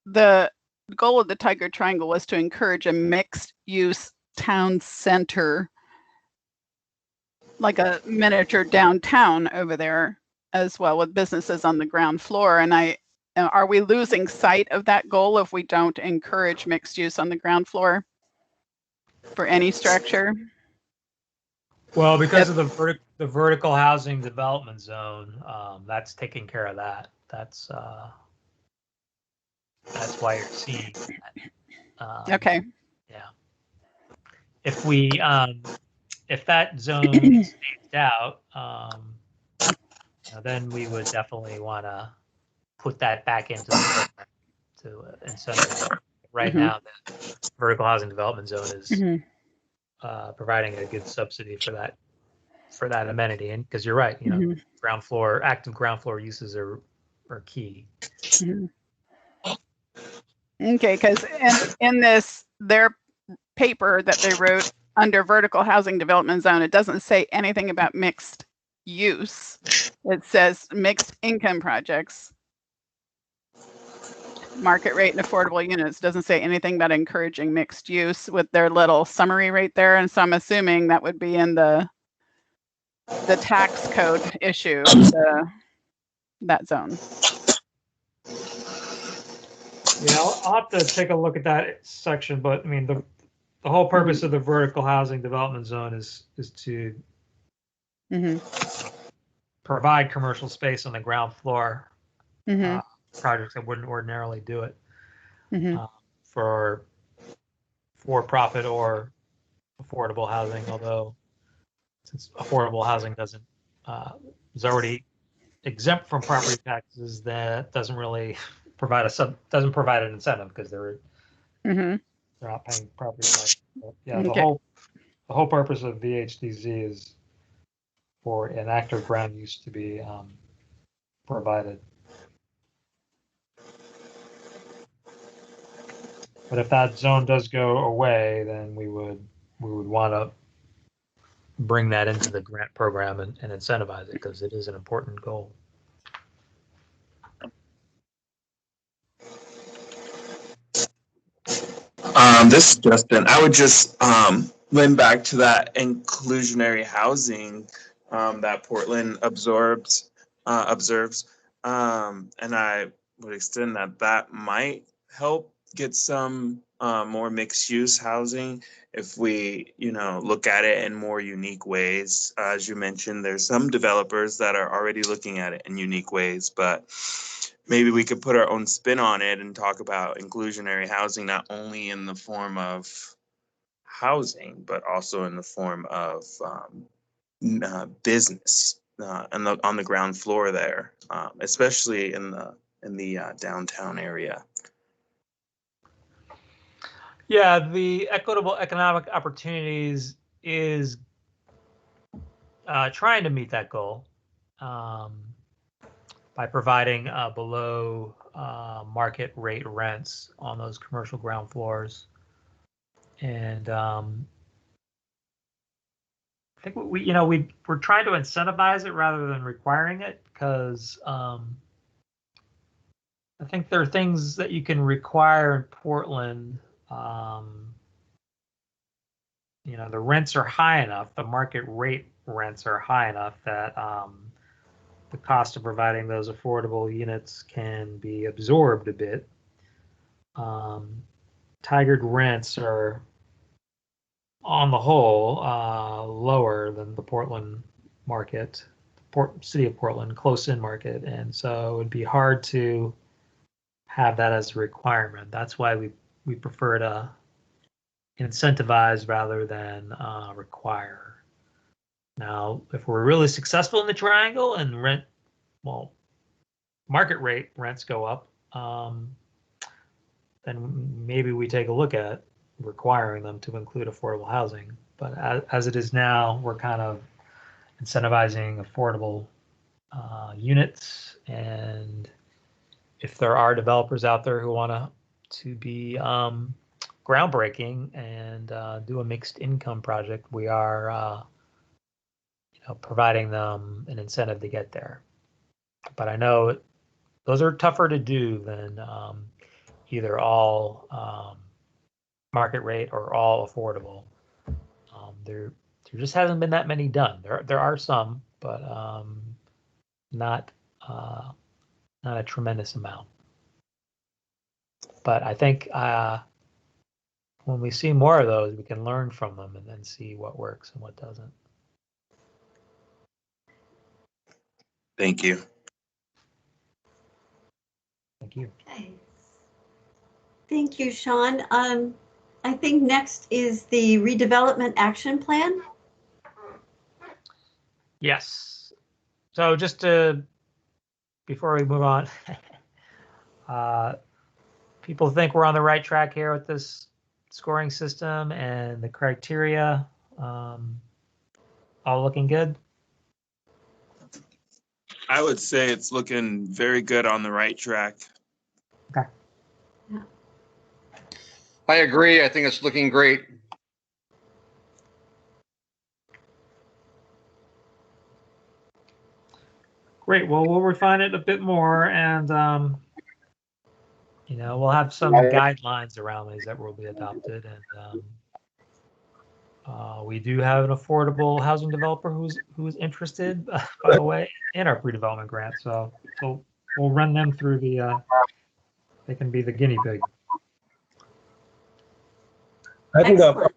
The goal of the Tiger Triangle was to encourage a mixed-use town center, like a miniature downtown over there as well, with businesses on the ground floor. And are we losing sight of that goal if we don't encourage mixed use on the ground floor for any structure? Well, because of the vertical housing development zone, that's taking care of that. That's why you're seeing that. Okay. Yeah. If that zone is phased out, then we would definitely want to put that back into the program to incentivize. Right now, the vertical housing development zone is providing a good subsidy for that amenity. And because you're right, active ground floor uses are key. Okay, because in their paper that they wrote under vertical housing development zone, it doesn't say anything about mixed use. It says mixed income projects, market rate and affordable units. It doesn't say anything about encouraging mixed use with their little summary right there. And so I'm assuming that would be in the tax code issue, that zone. Yeah, I'll have to take a look at that section, but I mean, the whole purpose of the vertical housing development zone is to provide commercial space on the ground floor, projects that wouldn't ordinarily do it, for profit or affordable housing. Although, since affordable housing is already exempt from property taxes, that doesn't really provide an incentive because they're not paying property tax. But yeah, the whole purpose of VHDZ is for an active ground use to be provided. But if that zone does go away, then we would want to bring that into the grant program and incentivize it, because it is an important goal. This is Justin. I would just link back to that inclusionary housing that Portland observes, and I would extend that might help get some more mixed-use housing if we, look at it in more unique ways. As you mentioned, there's some developers that are already looking at it in unique ways, but maybe we could put our own spin on it and talk about inclusionary housing, not only in the form of housing, but also in the form of business on the ground floor there, especially in the downtown area. Yeah, the equitable economic opportunities is trying to meet that goal by providing below market rate rents on those commercial ground floors. And I think we're trying to incentivize it rather than requiring it, because I think there are things that you can require in Portland. The rents are high enough, the market rate rents are high enough that the cost of providing those affordable units can be absorbed a bit. Tigered rents are, on the whole, lower than the Portland market, city of Portland, close-in market, and so it would be hard to have that as a requirement. That's why we prefer to incentivize rather than require. Now, if we're really successful in the triangle and market rate rents go up, then maybe we take a look at requiring them to include affordable housing. But as it is now, we're kind of incentivizing affordable units. And if there are developers out there who want to be groundbreaking and do a mixed income project, we are providing them an incentive to get there. But I know those are tougher to do than either all market rate or all affordable. There just hasn't been that many done. There are some, but not a tremendous amount. But I think when we see more of those, we can learn from them and then see what works and what doesn't. Thank you. Thank you. Okay. Thank you, Sean. I think next is the redevelopment action plan. Yes. So just before we move on, people think we're on the right track here with this scoring system and the criteria. All looking good? I would say it's looking very good, on the right track. Okay. I agree. I think it's looking great. Great. Well, we'll refine it a bit more, and we'll have some guidelines around these that will be adopted. And we do have an affordable housing developer who's interested, by the way, in our pre-development grant. So we'll run them through they can be the guinea pig. I think the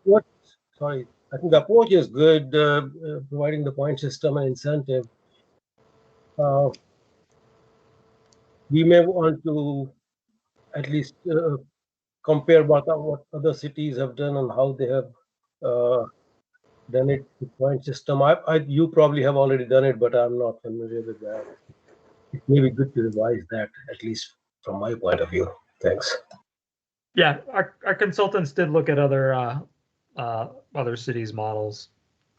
approach is good, providing the point system and incentive. We may want to at least compare what other cities have done and how they have done it with point system. You probably have already done it, but I'm not familiar with that. It may be good to revise that, at least from my point of view. Thanks. Yeah, our consultants did look at other cities' models,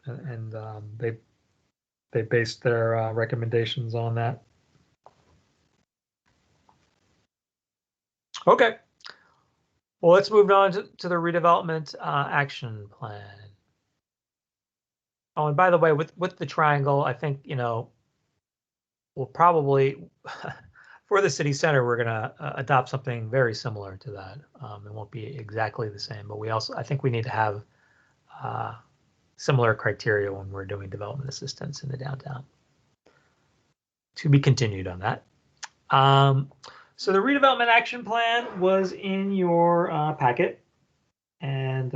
and they based their recommendations on that. Okay. Well, let's move on to the redevelopment action plan. Oh, and by the way, with the triangle, I think, you know, we'll probably, for the city center, we're gonna adopt something very similar to that. It won't be exactly the same, but I think we need to have similar criteria when we're doing development assistance in the downtown. To be continued on that. So the redevelopment action plan was in your packet, and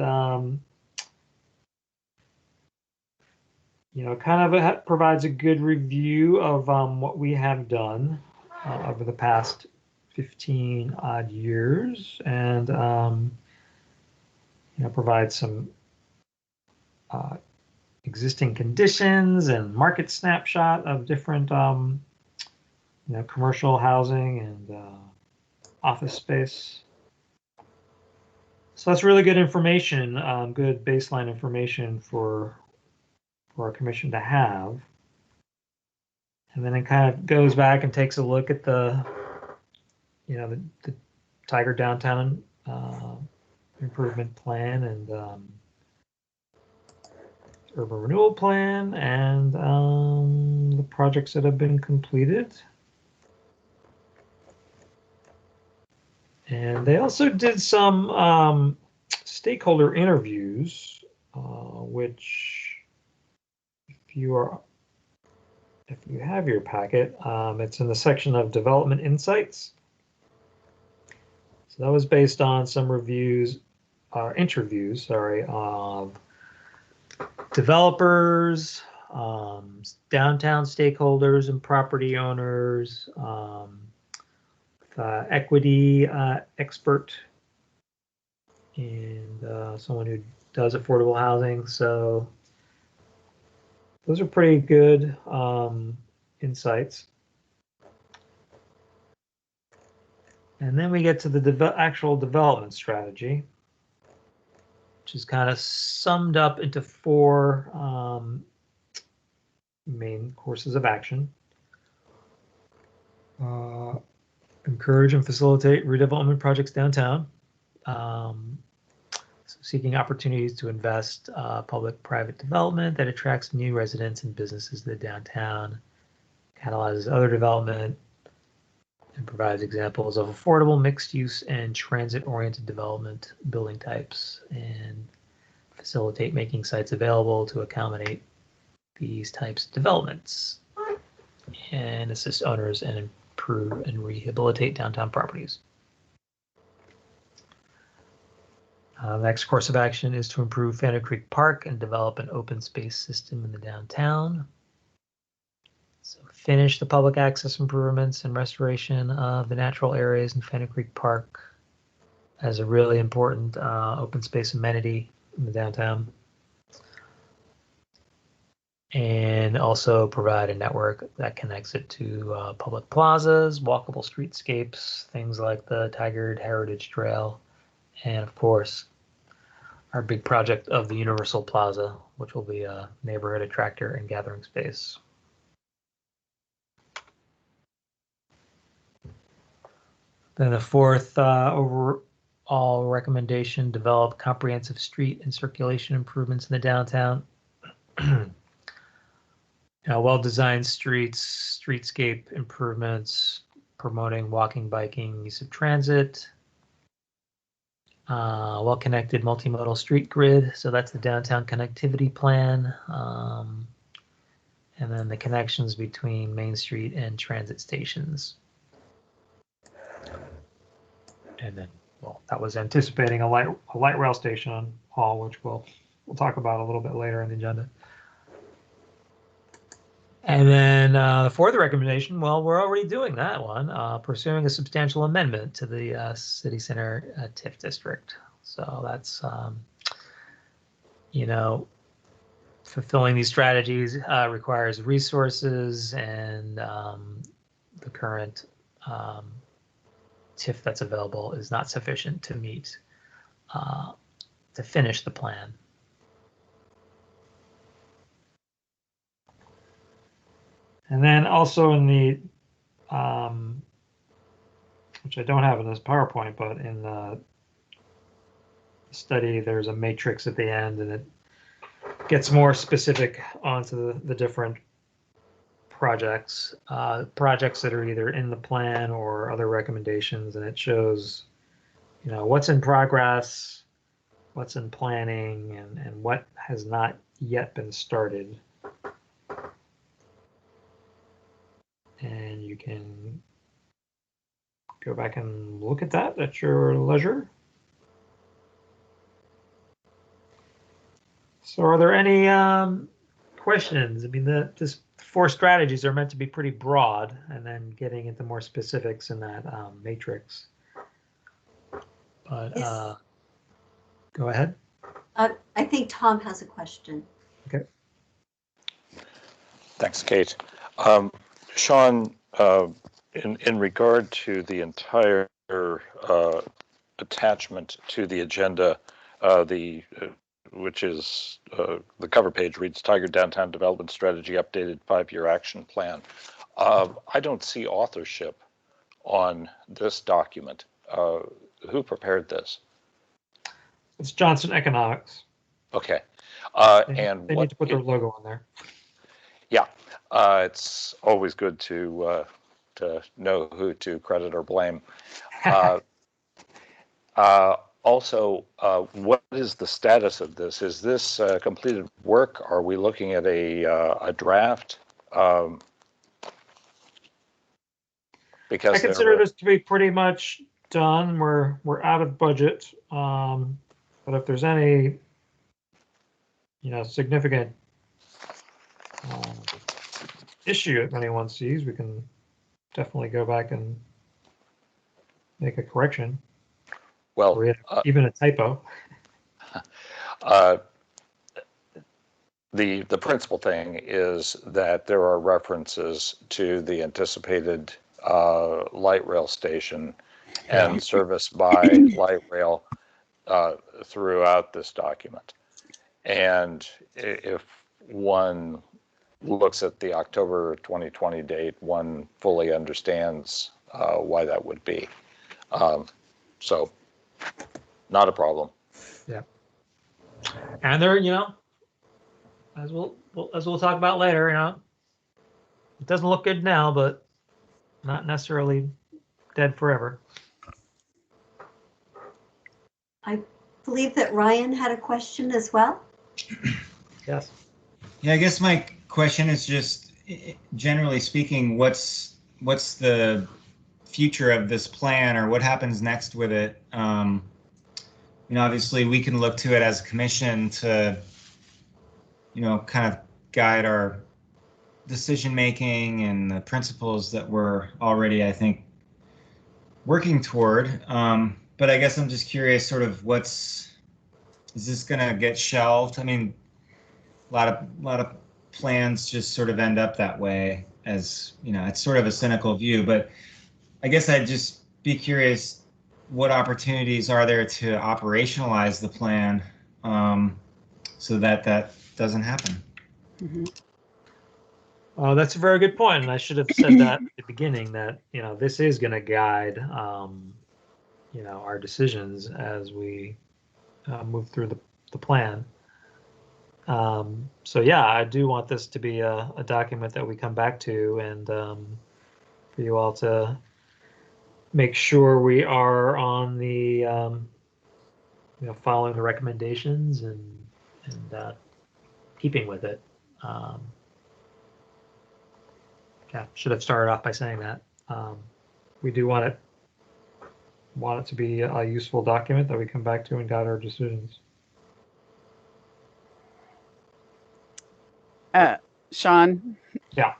you know, kind of provides a good review of what we have done over the past 15 odd years, and you know, provides some existing conditions and market snapshot of different you know, commercial housing and office space. So that's really good information, good baseline information for our commission to have. And then it kind of goes back and takes a look at the, you know, the Tiger Downtown Improvement Plan and Urban Renewal Plan and the projects that have been completed. And they also did some stakeholder interviews, which if you have your packet, it's in the section of Development Insights. So that was based on some interviews, sorry, of developers, downtown stakeholders and property owners, equity expert, and someone who does affordable housing. So those are pretty good insights. And then we get to the actual development strategy, which is kind of summed up into 4 main courses of action. Encourage and facilitate redevelopment projects downtown. Seeking opportunities to invest public-private development that attracts new residents and businesses to the downtown, catalyzes other development, and provides examples of affordable mixed-use and transit-oriented development building types, and facilitate making sites available to accommodate these types of developments, and assist owners and improve and rehabilitate downtown properties. Next course of action is to improve Fannin Creek Park and develop an open space system in the downtown. So finish the public access improvements and restoration of the natural areas in Fannin Creek Park as a really important open space amenity in the downtown. And also provide a network that connects it to public plazas, walkable streetscapes, things like the Tigard Heritage Trail, and of course, our big project of the Universal Plaza, which will be a neighborhood attractor and gathering space. Then the 4th overall recommendation, develop comprehensive street and circulation improvements in the downtown. Well-designed streets, streetscape improvements, promoting walking, biking, use of transit. Well-connected multimodal street grid. So that's the downtown connectivity plan. And then the connections between Main Street and transit stations. And then, well, that was anticipating a light rail station hall, which we'll talk about a little bit later in the agenda. And then the 4th recommendation, well, we're already doing that one, pursuing a substantial amendment to the city center TIF district. So that's, you know, fulfilling these strategies requires resources, and the current TIF that's available is not sufficient to meet, to finish the plan. And then also in the, which I don't have in this PowerPoint, but in the study, there's a matrix at the end, and it gets more specific onto the different projects, projects that are either in the plan or other recommendations, and it shows, you know, what's in progress, what's in planning, and what has not yet been started. And you can go back and look at that at your leisure. So are there any questions? I mean, this 4 strategies are meant to be pretty broad, and then getting into more specifics in that matrix. But Yes. go ahead. I think Tom has a question. Okay. Thanks, Kate. Sean, in regard to the entire attachment to the agenda, which is the cover page reads Tiger Downtown Development Strategy Updated 5-Year Action Plan. I don't see authorship on this document. Who prepared this? It's Johnson Economics. Okay. And they need to put their logo on there. Yeah, it's always good to know who to credit or blame. Also, what is the status of this? Is this completed work? Are we looking at a draft? Because I consider this to be pretty much done. We're out of budget, but if there's any, you know, significant issue that anyone sees, we can definitely go back and make a correction. Well, or even a typo. The principal thing is that there are references to the anticipated light rail station and service by light rail throughout this document. And if one looks at the October 2020 date, one fully understands why that would be. So not a problem. Yeah. And there, you know, as we'll talk about later, you know, it doesn't look good now, but not necessarily dead forever. I believe that Ryan had a question as well. Yes. Yeah, I guess my question is just, generally speaking, what's the future of this plan, or what happens next with it? You know, obviously we can look to it as a commission to, you know, kind of guide our decision making and the principles that we're already, I think, working toward. But I guess I'm just curious, sort of, is this going to get shelved? I mean, a lot of plans just sort of end up that way, as, you know, it's sort of a cynical view, but I guess I'd just be curious, what opportunities are there to operationalize the plan so that doesn't happen? Mm-hmm. That's a very good point, and I should have said that at the beginning, that, you know, this is going to guide, you know, our decisions as we move through the plan. So yeah, I do want this to be a document that we come back to, and for you all to make sure we are on the, you know, following the recommendations and keeping with it. Yeah, should have started off by saying that. We do want it to be a useful document that we come back to and guide our decisions. Sean? Yeah.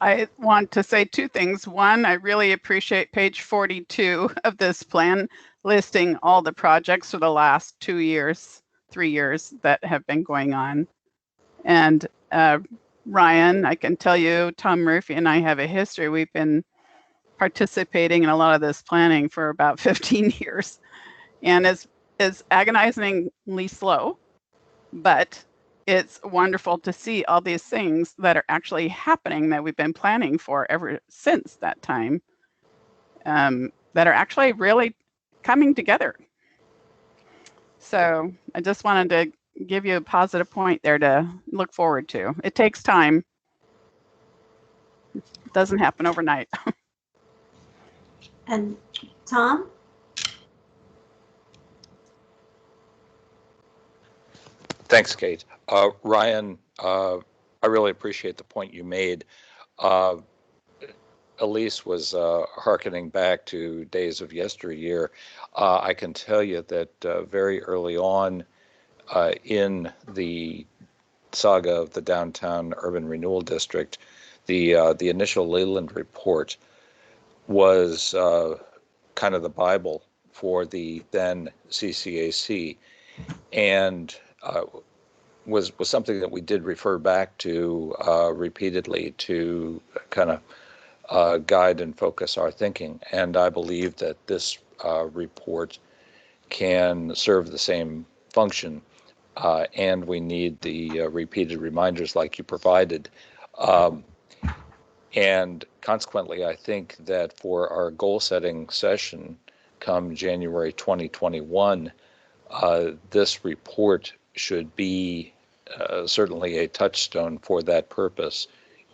I want to say 2 things. One, I really appreciate page 42 of this plan, listing all the projects for the last 2 years, 3 years that have been going on. And Ryan, I can tell you, Tom Murphy and I have a history. We've been participating in a lot of this planning for about 15 years. And it's agonizingly slow, but it's wonderful to see all these things that are actually happening that we've been planning for ever since that time, that are actually really coming together. So I just wanted to give you a positive point there to look forward to. It takes time. It doesn't happen overnight. And Tom? Thanks, Kate. Ryan, I really appreciate the point you made. Elise was hearkening back to days of yesteryear. I can tell you that very early on in the saga of the downtown urban renewal district, the initial Leland report was kind of the Bible for the then CCAC, and was something that we did refer back to repeatedly to kind of guide and focus our thinking. And I believe that this report can serve the same function, and we need the repeated reminders like you provided. And consequently, I think that for our goal-setting session come January 2021, this report should be certainly a touchstone for that purpose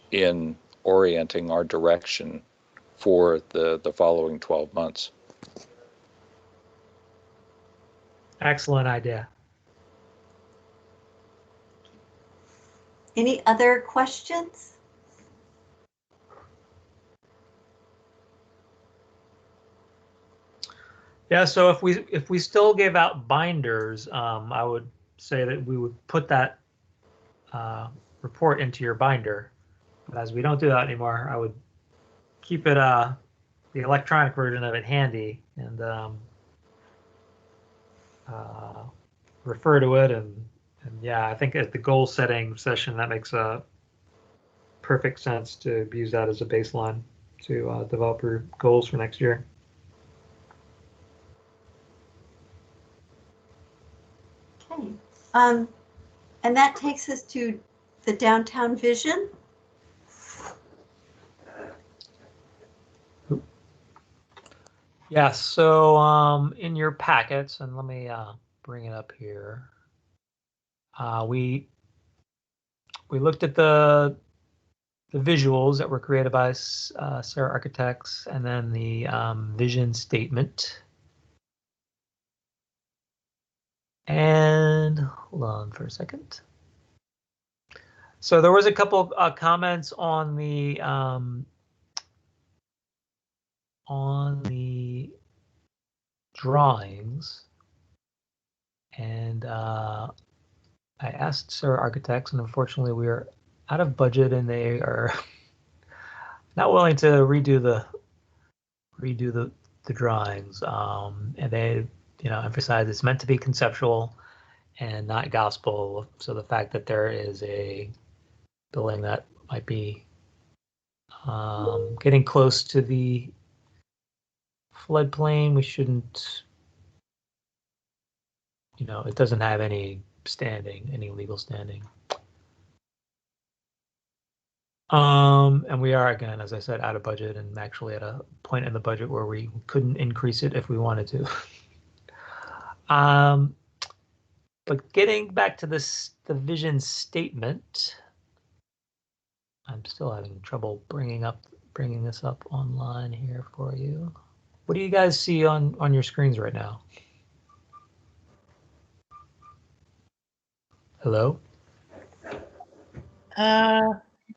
in orienting our direction for the following 12 months. Excellent idea. Any other questions? Yeah, so if we still gave out binders, I would say that we would put that report into your binder. But as we don't do that anymore, I would keep it the electronic version of it handy and refer to it. And yeah, I think at the goal setting session, that makes a perfect sense to use that as a baseline to develop your goals for next year. Okay. And that takes us to the downtown vision. Yeah, so in your packets, and let me bring it up here. We looked at the visuals that were created by Sarah Architects, and then the vision statement. And hold on for a second. So there was a couple of comments on the drawings, and I asked Sarah Architects, and unfortunately we are out of budget, and they are not willing to redo the drawings. And they, emphasize it's meant to be conceptual and not gospel. So the fact that there is a building that might be getting close to the floodplain, we shouldn't, it doesn't have any legal standing. And we are, again, as I said, out of budget, and actually at a point in the budget where we couldn't increase it if we wanted to. But getting back to the vision statement, I'm still having trouble bringing this up online here for you. What do you guys see on your screens right now? Hello?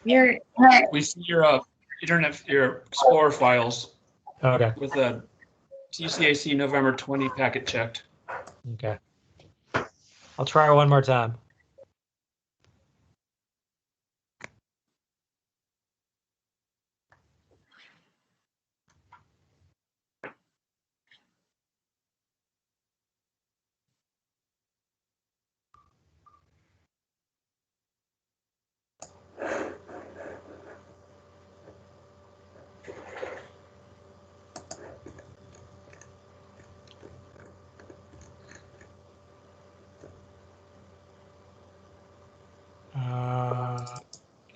We see your your Explorer files Okay. with a CCAC November 20 packet checked. Okay. I'll try one more time.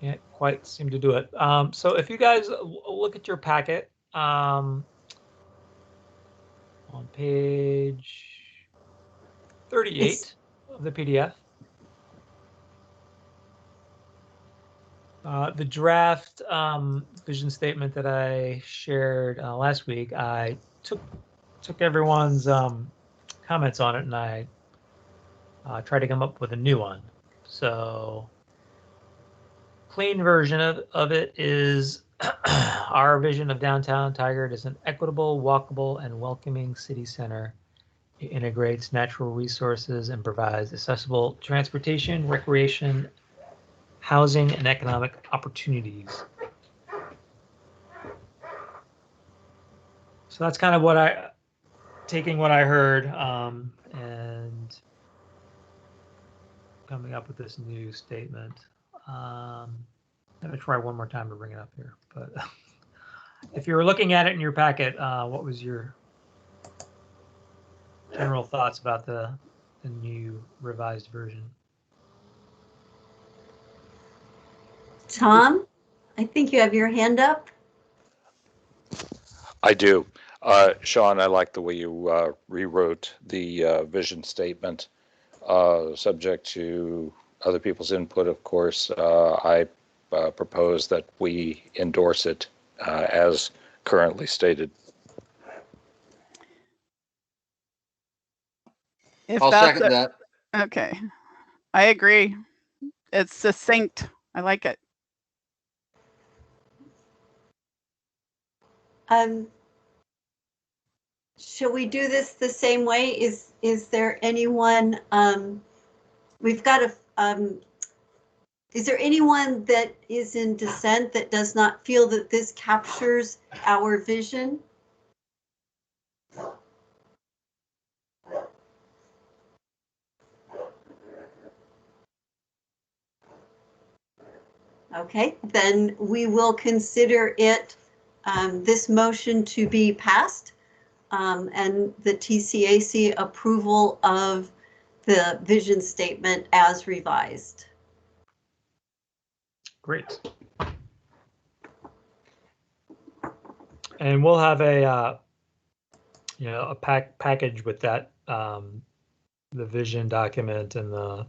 Can't quite seem to do it. So if you guys look at your packet on page 38 of the PDF. The draft vision statement that I shared last week, I took everyone's comments on it, and I tried to come up with a new one. So, clean version of it is our vision of downtown Tigard is an equitable, walkable, and welcoming city center. It integrates natural resources and provides accessible transportation, recreation, housing, and economic opportunities. So that's kind of taking what I heard and coming up with this new statement. I'm going to try one more time to bring it up here. But if you were looking at it in your packet, what was your general thoughts about the new revised version? Tom, I think you have your hand up. I do. Sean, I like the way you rewrote the vision statement, subject to other people's input, of course. I propose that we endorse it as currently stated. If I'll that's second that. okay, I agree. It's succinct. I like it. Shall we do this the same way? Is there anyone, we've got a, is there anyone that is in dissent that does not feel that this captures our vision? Okay, then we will consider it, this motion to be passed, and the TCAC approval of the vision statement as revised. Great. And we'll have a package with that, the vision document and the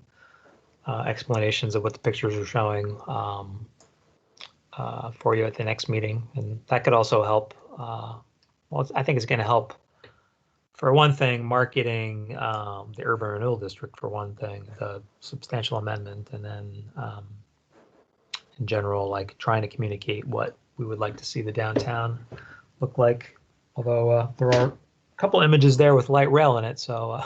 explanations of what the pictures are showing for you at the next meeting. And that could also help. Well, I think it's going to help, for one thing, marketing the urban renewal district, for one thing, the substantial amendment, and then in general, like trying to communicate what we would like to see the downtown look like. Although there are a couple images there with light rail in it, so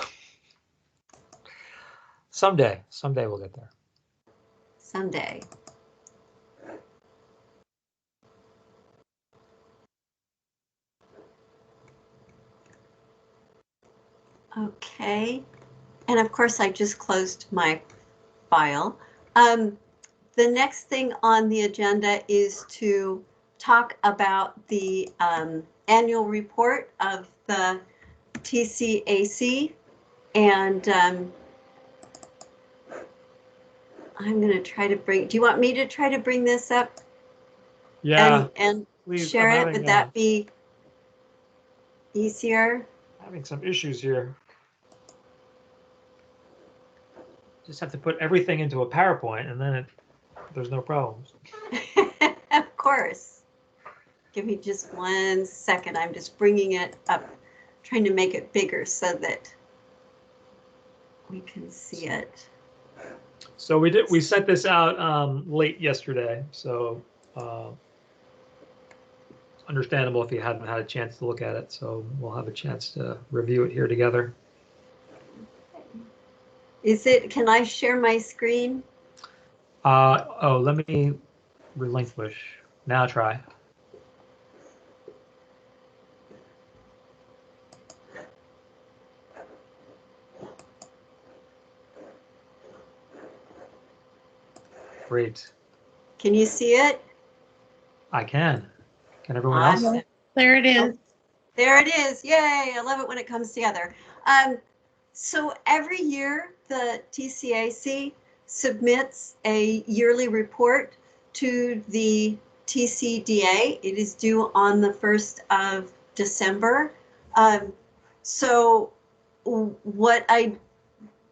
someday we'll get there. Someday. Okay, and of course I just closed my file. The next thing on the agenda is to talk about the annual report of the TCAC, and I'm going to try to bring, do you want me to try to bring this up? Yeah. And please, share it? Would that be easier? Having some issues here. Just have to put everything into a PowerPoint, and then there's no problems. Of course. Give me just 1 second. I'm just bringing it up, trying to make it bigger so that we can see it. So we sent this out late yesterday, so understandable if you hadn't had a chance to look at it. So we'll have a chance to review it here together. Can I share my screen? Let me relinquish. Now try. Great. Can you see it? I can. Can everyone else? Awesome. There it is. There it is. Yay. I love it when it comes together. So every year the TCAC submits a yearly report to the TCDA. It is due on the 1st of December. So what I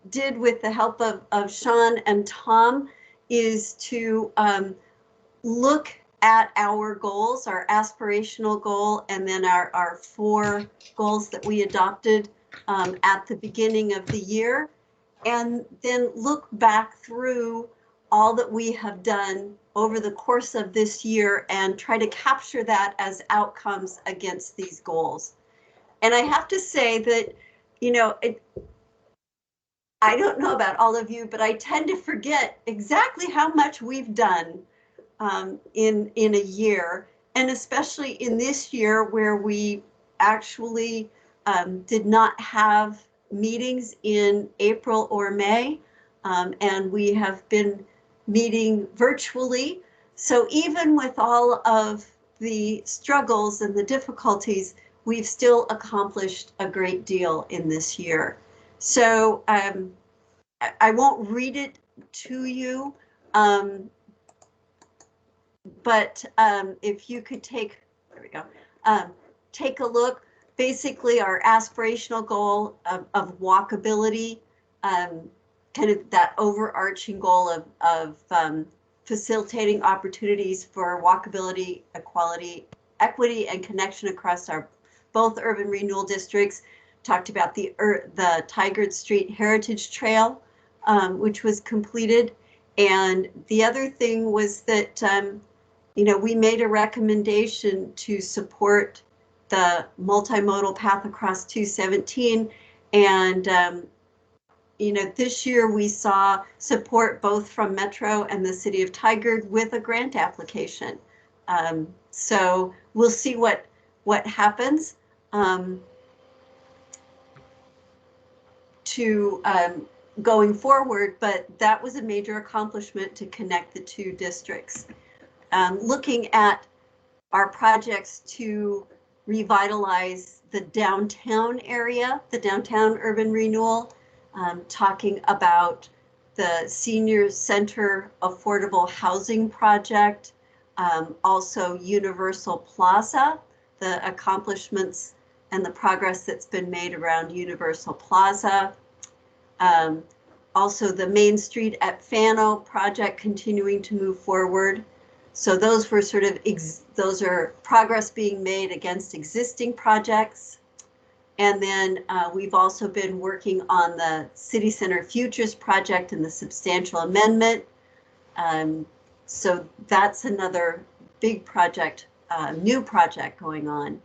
did with the help of Sean and Tom is to look at our goals, our aspirational goal, and then our 4 goals that we adopted at the beginning of the year, and then look back through all that we have done over the course of this year and try to capture that as outcomes against these goals. And I have to say that, you know, I don't know about all of you, but I tend to forget exactly how much we've done in a year, and especially in this year where we actually did not have meetings in April or May, and we have been meeting virtually. So even with all of the struggles and the difficulties, we've still accomplished a great deal in this year. So I won't read it to you, but if you could take, there we go, take a look. Basically, our aspirational goal of walkability, kind of that overarching goal of facilitating opportunities for walkability, equity, and connection across our both urban renewal districts. Talked about the Tigard Street Heritage Trail, which was completed. And the other thing was that, you know, we made a recommendation to support the multimodal path across 217. And, you know, this year we saw support both from Metro and the city of Tigard with a grant application. So we'll see what happens. Going forward, but that was a major accomplishment to connect the 2 districts. Looking at our projects to revitalize the downtown area, the downtown urban renewal, talking about the Senior Center Affordable Housing Project, also Universal Plaza, the accomplishments and the progress that's been made around Universal Plaza. Also the Main Street at Fano project continuing to move forward. So those were sort of, those are progress being made against existing projects. And then we've also been working on the City Center Futures project and the substantial amendment. So that's another big project, new project going on.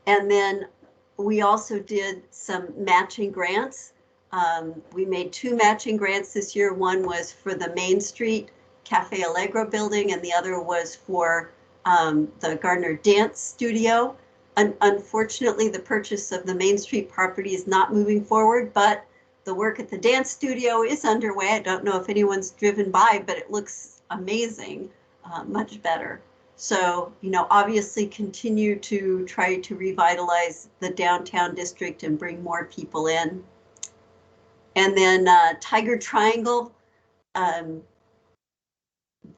And then we also did some matching grants. We made 2 matching grants this year. One was for the Main Street Cafe Allegro building, and the other was for the Gardner Dance Studio. Unfortunately, the purchase of the Main Street property is not moving forward, but the work at the dance studio is underway. I don't know if anyone's driven by, but it looks amazing, much better. So, you know, obviously continue to try to revitalize the downtown district and bring more people in. And then Tiger Triangle,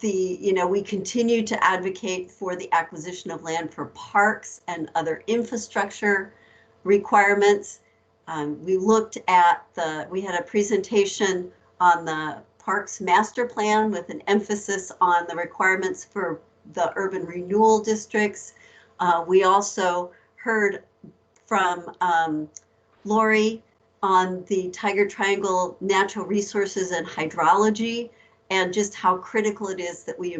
you know, we continue to advocate for the acquisition of land for parks and other infrastructure requirements. We looked at we had a presentation on the Parks Master Plan with an emphasis on the requirements for the urban renewal districts. We also heard from Lori on the Tiger Triangle natural resources and hydrology, and just how critical it is that we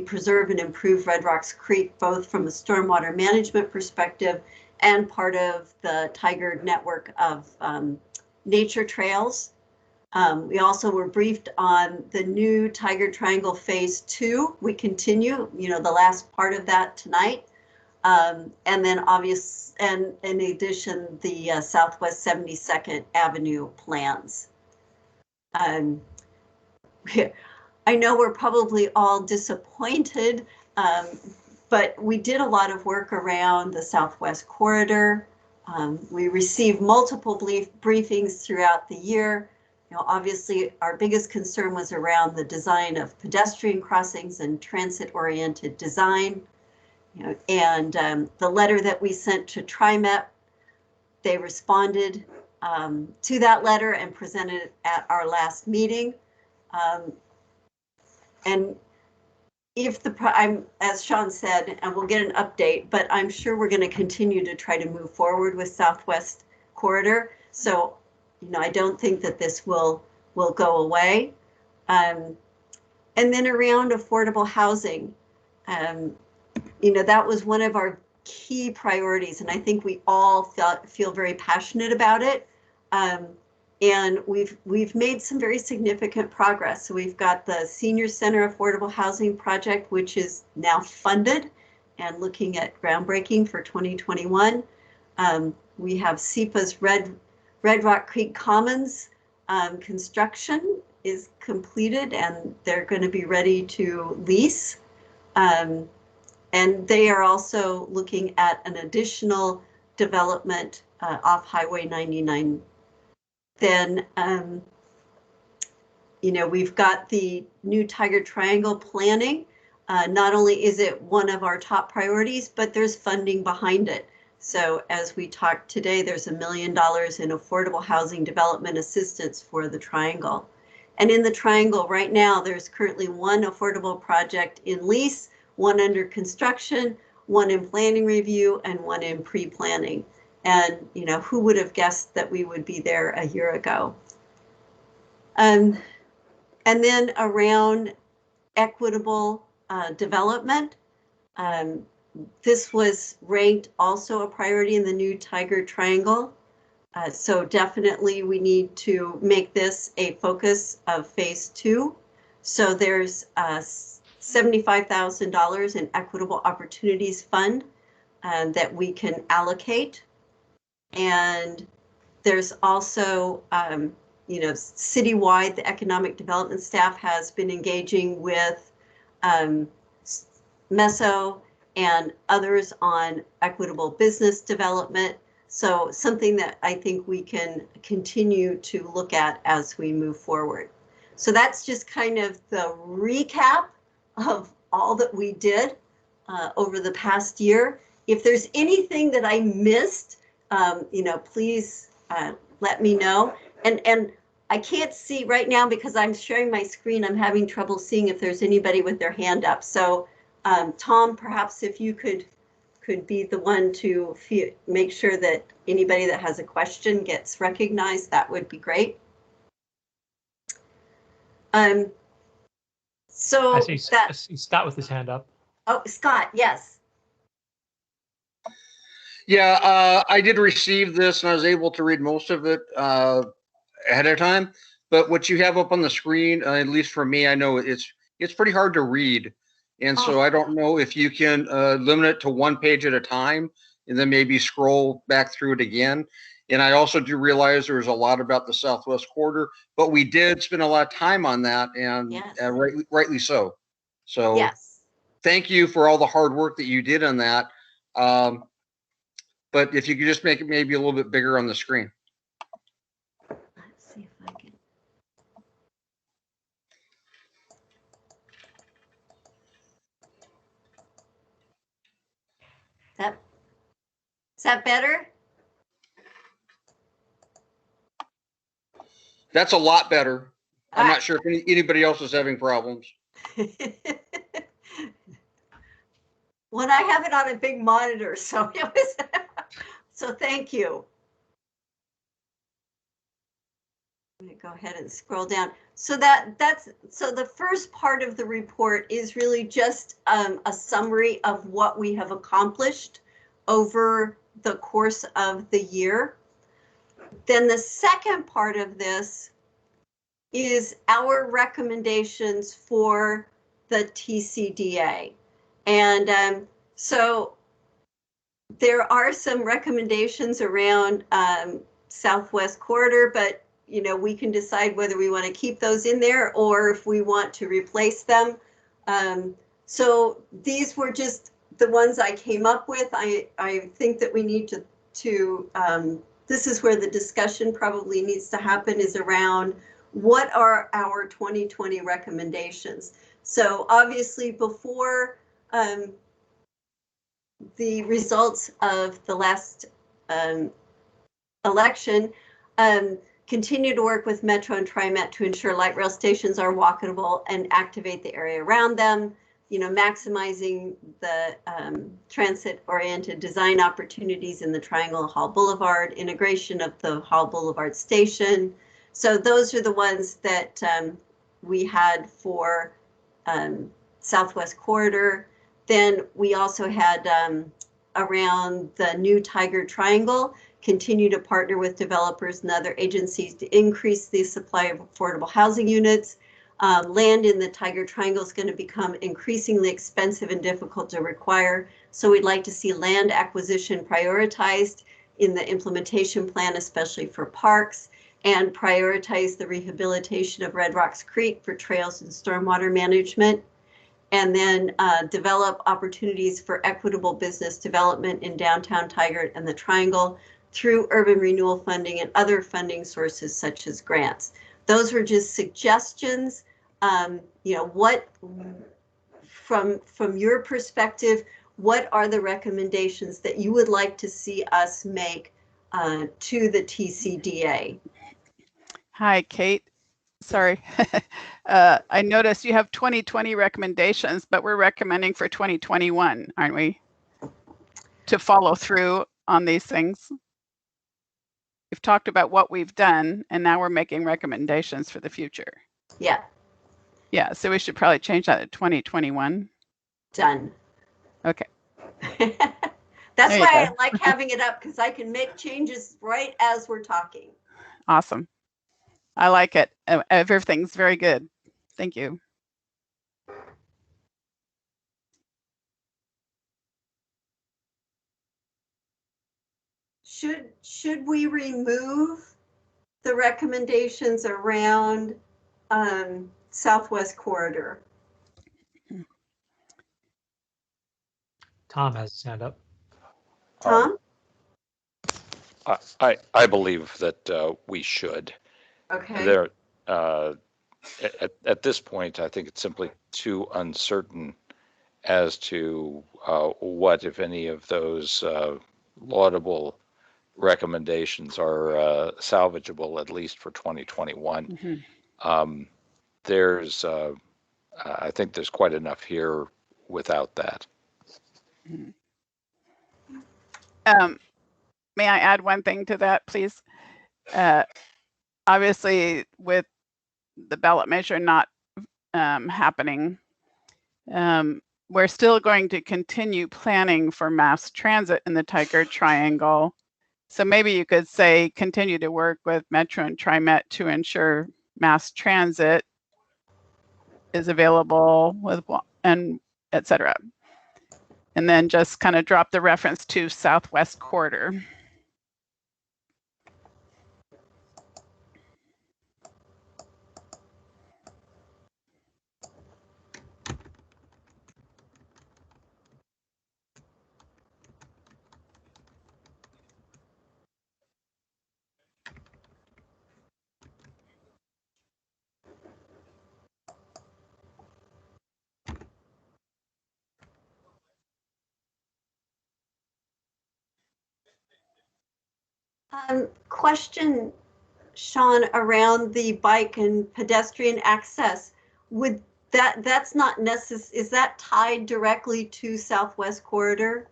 preserve and improve Red Rocks Creek, both from a stormwater management perspective and part of the Tigard network of nature trails. We also were briefed on the new Tiger Triangle Phase 2. We continue, you know, the last part of that tonight. And then and in addition, the Southwest 72nd Avenue plans. I know we're probably all disappointed, but we did a lot of work around the Southwest Corridor. We received multiple briefings throughout the year. You know, obviously, our biggest concern was around the design of pedestrian crossings and transit-oriented design. You know, and the letter that we sent to TriMet, they responded to that letter and presented it at our last meeting. and if I'm, as Sean said, and we'll get an update, but I'm sure we're going to continue to try to move forward with Southwest Corridor. So, I don't think that this will go away. And then around affordable housing, that was one of our key priorities, and I think we all feel very passionate about it. And we've made some very significant progress. So we've got the Senior Center Affordable Housing Project, which is now funded and looking at groundbreaking for 2021. We have SEPA's Red Rock Creek Commons construction is completed, and they're going to be ready to lease. And they are also looking at an additional development off Highway 99. Then, we've got the new Tiger Triangle planning. Not only is it one of our top priorities, but there's funding behind it. So as we talked today, there's $1 million in affordable housing development assistance for the Triangle. And in the Triangle right now, there's currently one affordable project in lease, one under construction, one in planning review, and one in pre-planning. And, who would have guessed that we would be there a year ago? And then around equitable development, this was ranked also a priority in the new Tiger Triangle. So definitely we need to make this a focus of phase 2. So there's $75,000 in Equitable Opportunities Fund that we can allocate. And there's also, citywide, the economic development staff has been engaging with MESO and others on equitable business development. So something that I think we can continue to look at as we move forward. So that's just kind of the recap of all that we did over the past year. If there's anything that I missed, please let me know. And I can't see right now because I'm sharing my screen. I'm having trouble seeing if there's anybody with their hand up. So Tom, perhaps if you could be the one to make sure that anybody that has a question gets recognized, that would be great. So I see Scott with his hand up. Oh, Scott, yes. Yeah, I did receive this and I was able to read most of it ahead of time. But what you have up on the screen, at least for me, I know it's pretty hard to read. And so I don't know if you can limit it to one page at a time and then maybe scroll back through it again. And I also do realize there's a lot about the Southwest Corridor, but we did spend a lot of time on that, and yes. rightly so. So yes. Thank you for all the hard work that you did on that. But if you could just make it maybe a little bit bigger on the screen. Let's see if I can. Is that better? That's a lot better. I'm not sure if anybody else is having problems. When I have it on a big monitor, so it was. So thank you. Let me go ahead and scroll down. So so the first part of the report is really just a summary of what we have accomplished over the course of the year. Then the second part of this is our recommendations for the TCDA. And so there are some recommendations around Southwest Corridor, but we can decide whether we want to keep those in there or if we want to replace them. So these were just the ones I came up with. I think that we need to this is where the discussion probably needs to happen, is around what are our 2020 recommendations. So obviously before the results of the last election, continue to work with Metro and TriMet to ensure light rail stations are walkable and activate the area around them. Maximizing the transit-oriented design opportunities in the Triangle Hall Boulevard, integration of the Hall Boulevard station. So those are the ones that we had for Southwest Corridor. Then we also had around the new Tiger Triangle, continue to partner with developers and other agencies to increase the supply of affordable housing units. Land in the Tiger Triangle is going to become increasingly expensive and difficult to acquire. So we'd like to see land acquisition prioritized in the implementation plan, especially for parks, and prioritize the rehabilitation of Red Rocks Creek for trails and stormwater management. And then develop opportunities for equitable business development in downtown Tigard and the Triangle through urban renewal funding and other funding sources such as grants. Those were just suggestions. What, from your perspective, what are the recommendations that you would like to see us make to the TCDA? Hi, Kate. Sorry. I noticed you have 2020 recommendations, but we're recommending for 2021, aren't we? To follow through on these things. We've talked about what we've done, and now we're making recommendations for the future. Yeah. Yeah, so we should probably change that to 2021. Done. Okay. That's why I like having it up, because I can make changes right as we're talking. Awesome. I like it. Everything's very good. Thank you. Should we remove the recommendations around Southwest Corridor? Tom has his hand up. Tom? I believe that we should. Okay. There, at this point, I think it's simply too uncertain as to what, if any, of those laudable recommendations are salvageable, at least for 2021. Mm-hmm. I think there's quite enough here without that. May I add one thing to that, please? Obviously, with the ballot measure not happening, we're still going to continue planning for mass transit in the Tigard Triangle. So maybe you could say continue to work with Metro and TriMet to ensure mass transit is available with and et cetera. And then just kind of drop the reference to Southwest Corridor. Question, Sean, around the bike and pedestrian access. Would that's not necessary? Is that tied directly to Southwest Corridor?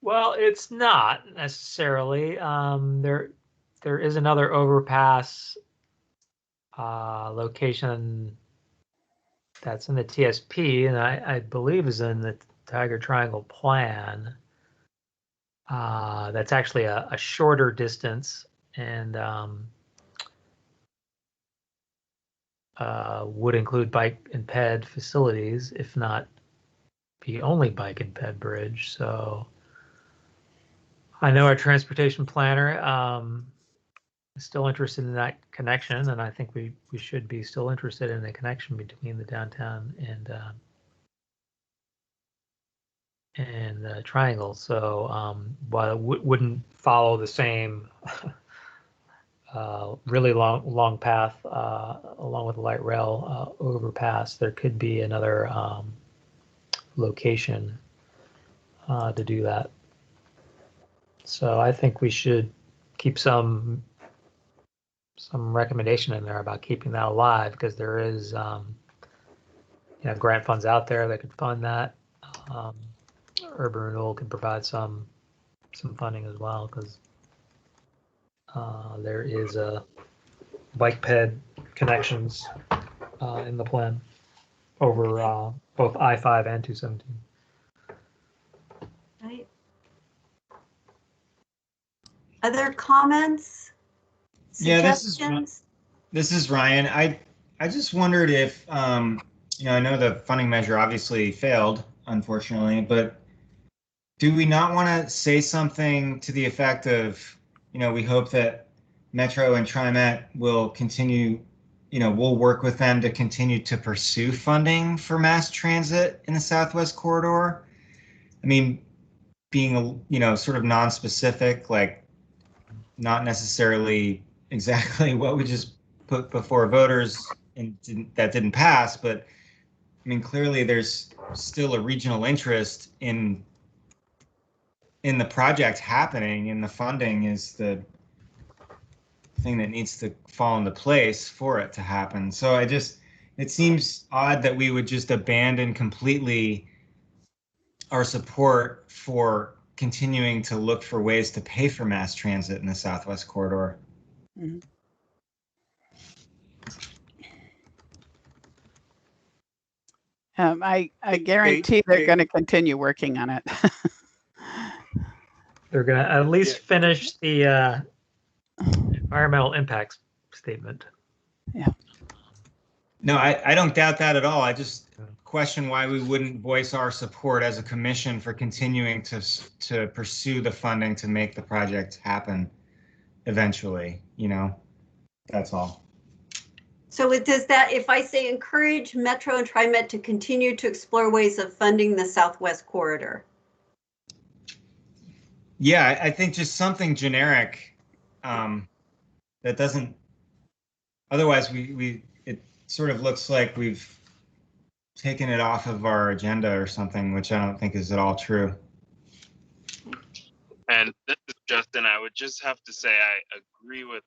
Well, it's not necessarily. There is another overpass location that's in the TSP, and I believe is in the Tiger Triangle plan. That's actually a shorter distance and would include bike and ped facilities, if not the only bike and ped bridge. So I know our transportation planner is still interested in that connection, and I think we should be still interested in the connection between the downtown and Triangle. So while it wouldn't follow the same really long path along with the light rail overpass, there could be another location to do that. So I think we should keep some recommendation in there about keeping that alive, because there is grant funds out there that could fund that. Urban Renewal can provide some funding as well, because there is a bike ped connections in the plan over both I-5 and 217. Right. Other comments? Yeah, Suggestions? this is Ryan. I just wondered if I know the funding measure obviously failed, unfortunately, but do we not want to say something to the effect of, we hope that Metro and TriMet will continue, we'll work with them to continue to pursue funding for mass transit in the Southwest Corridor? I mean, being, sort of non-specific, like not necessarily exactly what we just put before voters and that didn't pass, but I mean, clearly there's still a regional interest in the project happening, and the funding is the thing that needs to fall into place for it to happen. So it seems odd that we would just abandon completely our support for continuing to look for ways to pay for mass transit in the Southwest Corridor. Mm-hmm. I guarantee they're going to continue working on it. They're going to at least finish the environmental impact statement. Yeah. No, I don't doubt that at all. I just question why we wouldn't voice our support as a commission for continuing to pursue the funding to make the project happen eventually, that's all. So does that, if I say encourage Metro and TriMet to continue to explore ways of funding the Southwest Corridor? Yeah, I think just something generic that doesn't, otherwise it sort of looks like we've taken it off of our agenda or something, which I don't think is at all true. And this is Justin. I would just have to say I agree with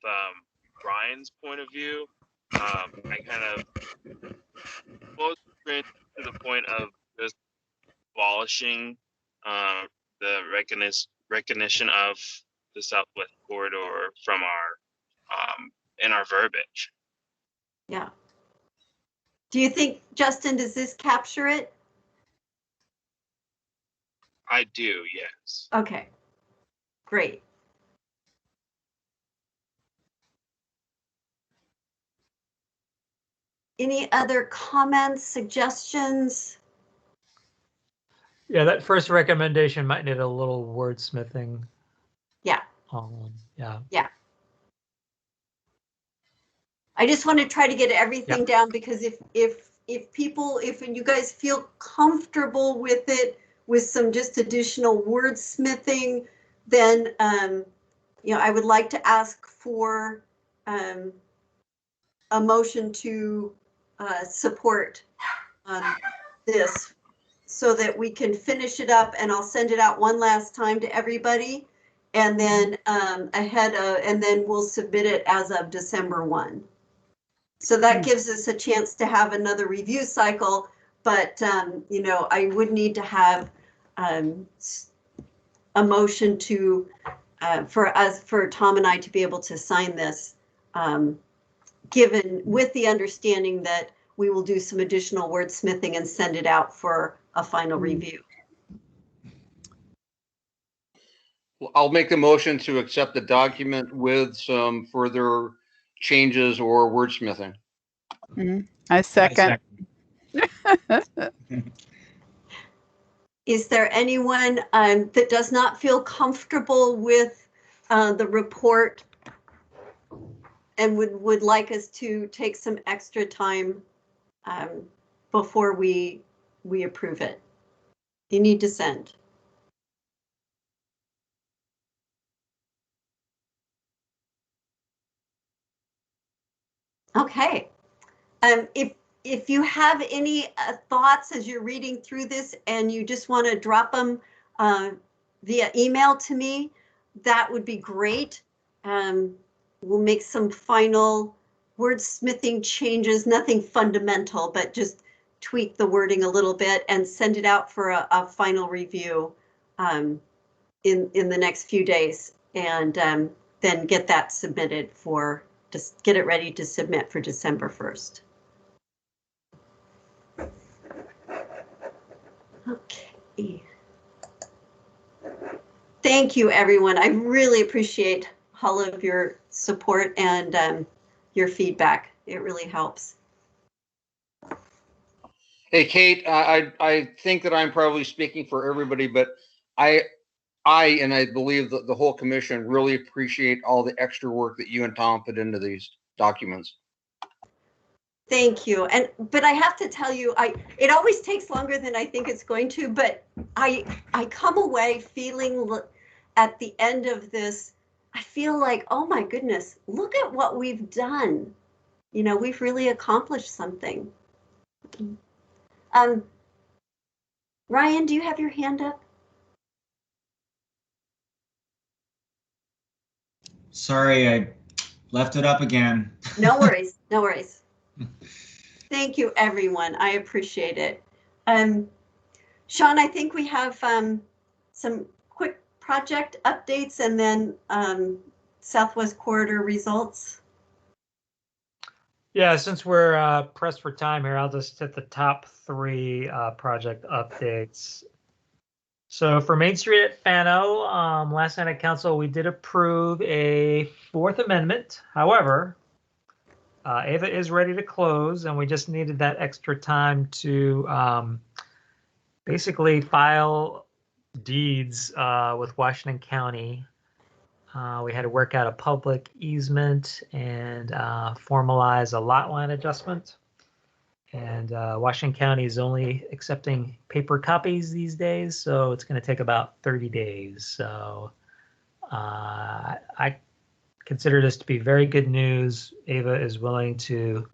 Brian's point of view. I kind of close to the point of just abolishing the recognition of the Southwest Corridor from our in our verbiage. Yeah. Do you think, Justin, does this capture it? I do, yes. Okay, great. Any other comments, suggestions? Yeah, that first recommendation might need a little wordsmithing. Yeah. Yeah. Yeah. I just want to try to get everything down, because if you guys feel comfortable with it, with some just additional wordsmithing, then I would like to ask for a motion to support this, so that we can finish it up, and I'll send it out one last time to everybody, and then and then we'll submit it as of December 1. So that gives us a chance to have another review cycle, but I would need to have a motion to for Tom and I to be able to sign this, given with the understanding that we will do some additional wordsmithing and send it out for a final review. Well, I'll make the motion to accept the document with some further changes or wordsmithing. Mm-hmm. I second. Is there anyone that does not feel comfortable with the report and would like us to take some extra time before we approve it? You need to send. Okay. If you have any thoughts as you're reading through this and you just want to drop them via email to me, that would be great. we'll make some final wordsmithing changes, nothing fundamental, but just tweak the wording a little bit and send it out for a final review in the next few days, and then get that submitted for, just get it ready to submit for December 1st. Okay. Thank you, everyone. I really appreciate all of your support and your feedback. It really helps. Hey, Kate, I think that I'm probably speaking for everybody, but I and I believe that the whole commission really appreciate all the extra work that you and Tom put into these documents. Thank you. But I have to tell you, it always takes longer than I think it's going to, but I come away feeling at the end of this, I feel like, oh my goodness, look at what we've done. You know, we've really accomplished something. Ryan, do you have your hand up? Sorry, I left it up again. No worries, no worries. Thank you, everyone. I appreciate it. Sean, I think we have some quick project updates and then Southwest Corridor results. Yeah, since we're pressed for time here, I'll just hit the top 3 project updates. So for Main Street at Fano, last night at council, we did approve a 4th amendment. However, Ava is ready to close, and we just needed that extra time to basically file deeds with Washington County. We had to work out a public easement and formalize a lot line adjustment. And Washington County is only accepting paper copies these days, so it's going to take about 30 days. So I consider this to be very good news. Ava is willing to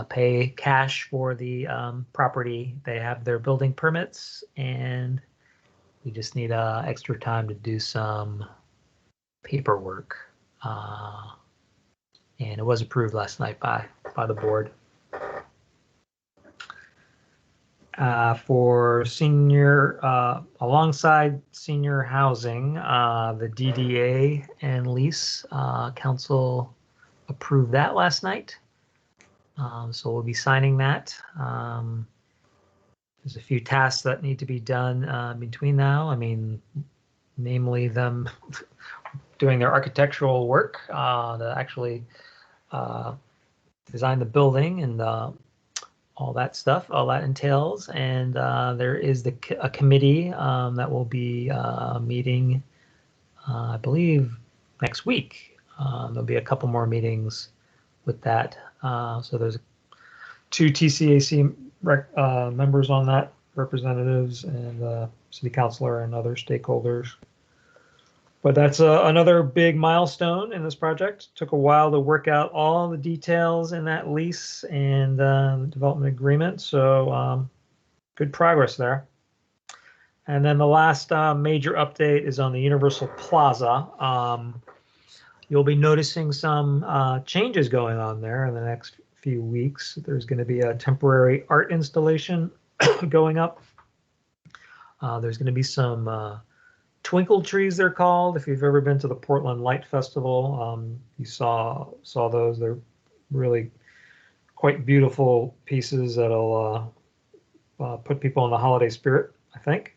pay cash for the property. They have their building permits, and we just need extra time to do some paperwork. And it was approved last night by the board. For senior, alongside senior housing, the DDA and lease, council approved that last night. So we'll be signing that. There's a few tasks that need to be done between now. I mean, namely them doing their architectural work to actually design the building and all that stuff, all that entails. And there is a committee that will be meeting, I believe, next week. There'll be a couple more meetings with that. So there's 2 TCAC members on that, representatives and city councilor and other stakeholders. But that's another big milestone in this project. Took a while to work out all the details in that lease and the development agreement. So good progress there. And then the last major update is on the Universal Plaza. You'll be noticing some changes going on there in the next few weeks. There's going to be a temporary art installation going up. There's going to be some twinkle trees, they're called. If you've ever been to the Portland Light Festival, you saw those. They're really quite beautiful pieces that'll put people in the holiday spirit, I think.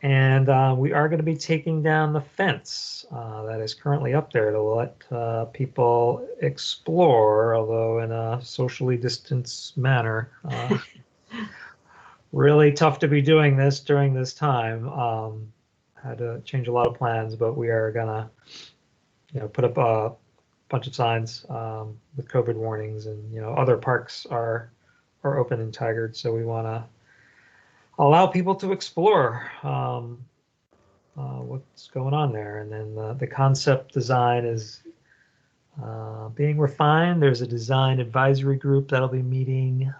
And we are going to be taking down the fence that is currently up there to let people explore, although in a socially distanced manner. Really tough to be doing this during this time. Had to change a lot of plans, but we are gonna, put up a bunch of signs with COVID warnings, and other parks are open in Tigard, so we want to allow people to explore what's going on there. And then the concept design is being refined. There's a design advisory group that'll be meeting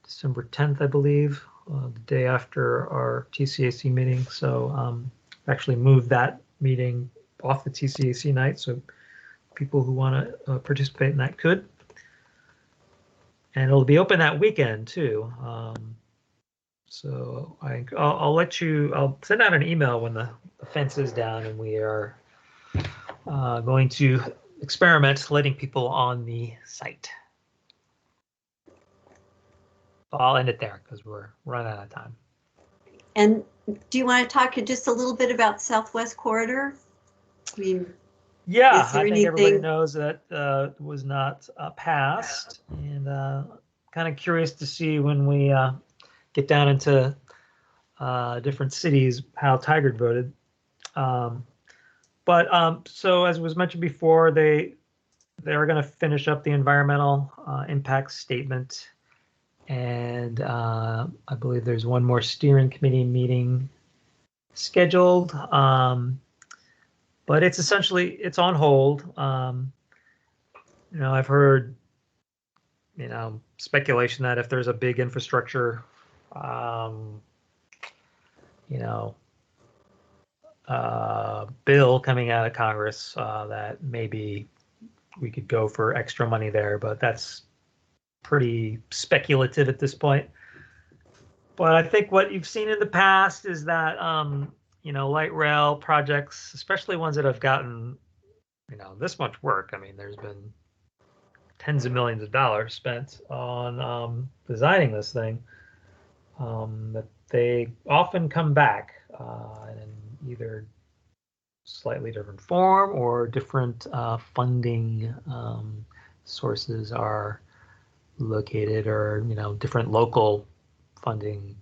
December 10th, I believe, the day after our TCAC meeting. So actually moved that meeting off the TCAC night, so people who want to participate in that could. And it'll be open that weekend too. So I'll let you. I'll send out an email when the fence is down, and we are going to experiment letting people on the site. I'll end it there because we're running out of time. And do you want to talk just a little bit about Southwest Corridor? I mean, Yeah, is there I think everybody anything- knows that was not passed, and kind of curious to see when we get down into different cities how Tigard voted. So as was mentioned before, they are going to finish up the environmental impact statement, and I believe there's one more steering committee meeting scheduled. But it's it's on hold. I've heard, speculation that if there's a big infrastructure, bill coming out of Congress, that maybe we could go for extra money there, but that's pretty speculative at this point. But I think what you've seen in the past is that, light rail projects, especially ones that have gotten, this much work. I mean, there's been tens of millions of dollars spent on designing this thing, that they often come back in either slightly different form or different funding sources are located, or different local funding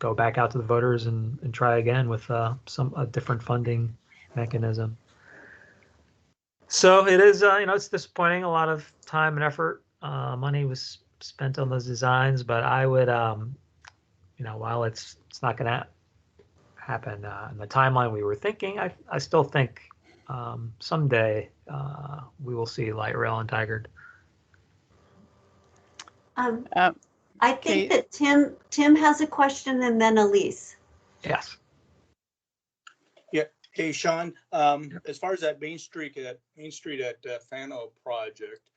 go back out to the voters and try again with a different funding mechanism. So it is, it's disappointing. A lot of time and effort, money was spent on those designs, but I would, while it's not going to happen in the timeline we were thinking, I still think someday we will see light rail on Tigard. I think that Tim has a question, and then Elise. Yes. Yeah. Hey, Sean. As far as that Main Street at Fano project,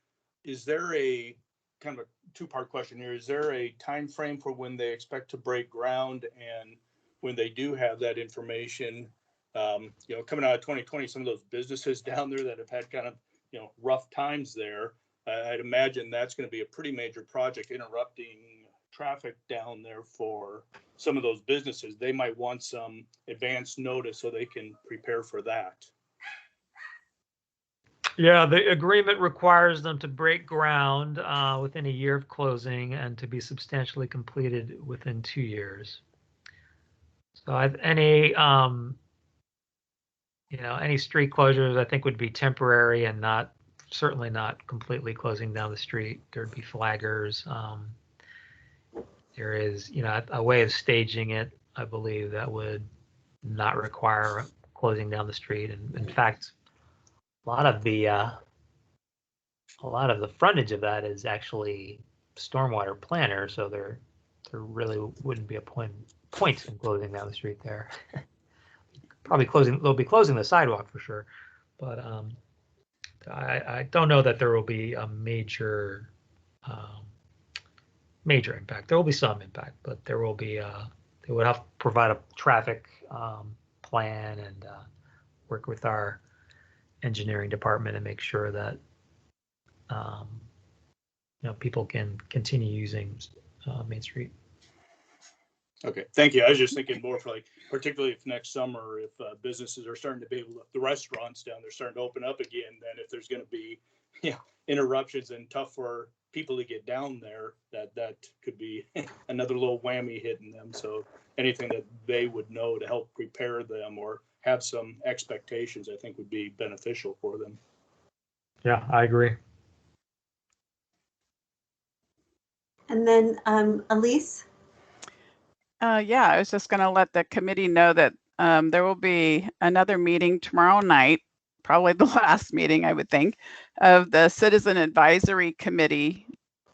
is there a kind of a two-part question here? Is there a time frame for when they expect to break ground, and when they do have that information? Coming out of 2020, some of those businesses down there that have had kind of rough times there, I'd imagine that's going to be a pretty major project, interrupting traffic down there for some of those businesses. They might want some advance notice so they can prepare for that. Yeah, the agreement requires them to break ground within a year of closing and to be substantially completed within 2 years. So any street closures, I think, would be temporary and certainly not completely closing down the street. There'd be flaggers. There is, a way of staging it, I believe, that would not require closing down the street. And in fact, a lot of the frontage of that is actually stormwater planner, so there really wouldn't be a point in closing down the street there. They'll be closing the sidewalk for sure, but I don't know that there will be a major impact. There will be some impact, but there will be they would have to provide a traffic plan and work with our engineering department and make sure that people can continue using Main Street. Okay, thank you. I was just thinking more for particularly if next summer, if businesses are starting to be able to, the restaurants down there starting to open up again, then if there's going to be interruptions and tough for people to get down there, that could be another little whammy hitting them. So anything that they would know to help prepare them or have some expectations, I think would be beneficial for them. Yeah, I agree. And then Elise? Yeah, I was just going to let the committee know that there will be another meeting tomorrow night, probably the last meeting, I would think, of the Citizen Advisory Committee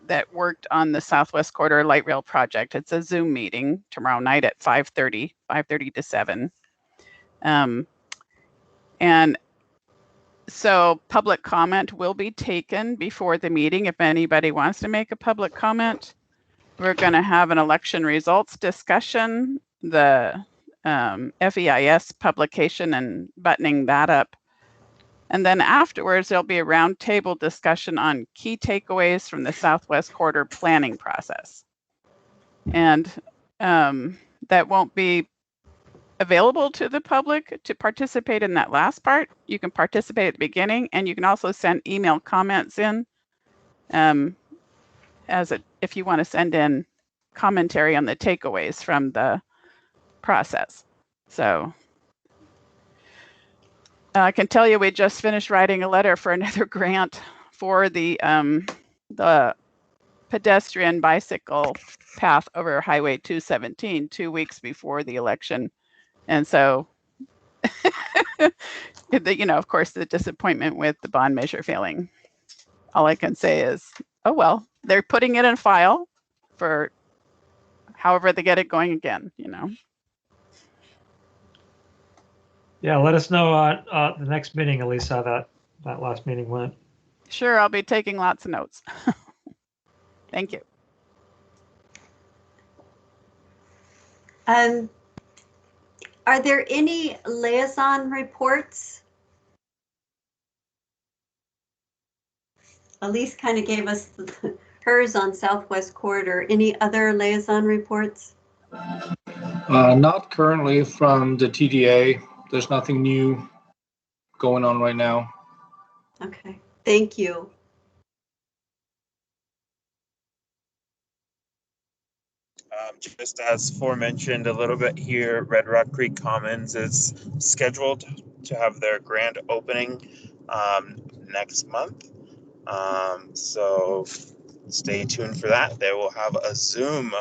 that worked on the Southwest Corridor Light Rail project. It's a Zoom meeting tomorrow night at 5:30 to 7. And so public comment will be taken before the meeting if anybody wants to make a public comment. We're going to have an election results discussion, the FEIS publication and buttoning that up. And then afterwards, there'll be a roundtable discussion on key takeaways from the Southwest Corridor planning process. And that won't be available to the public to participate in that last part. You can participate at the beginning, and you can also send email comments in if you want to send in commentary on the takeaways from the process. So I can tell you we just finished writing a letter for another grant for the pedestrian bicycle path over Highway 217 2 weeks before the election. And so, of course, the disappointment with the bond measure failing. All I can say is, oh, well, they're putting it in a file for however they get it going again, Yeah, let us know the next meeting, at least how that last meeting went. Sure, I'll be taking lots of notes. Thank you. Are there any liaison reports? Elise kind of gave us hers on Southwest Corridor. Any other liaison reports? Not currently from the TDA. There's nothing new going on right now. Okay, thank you. Just as aforementioned a little bit here, Red Rock Creek Commons is scheduled to have their grand opening next month. So stay tuned for that. They will have a Zoom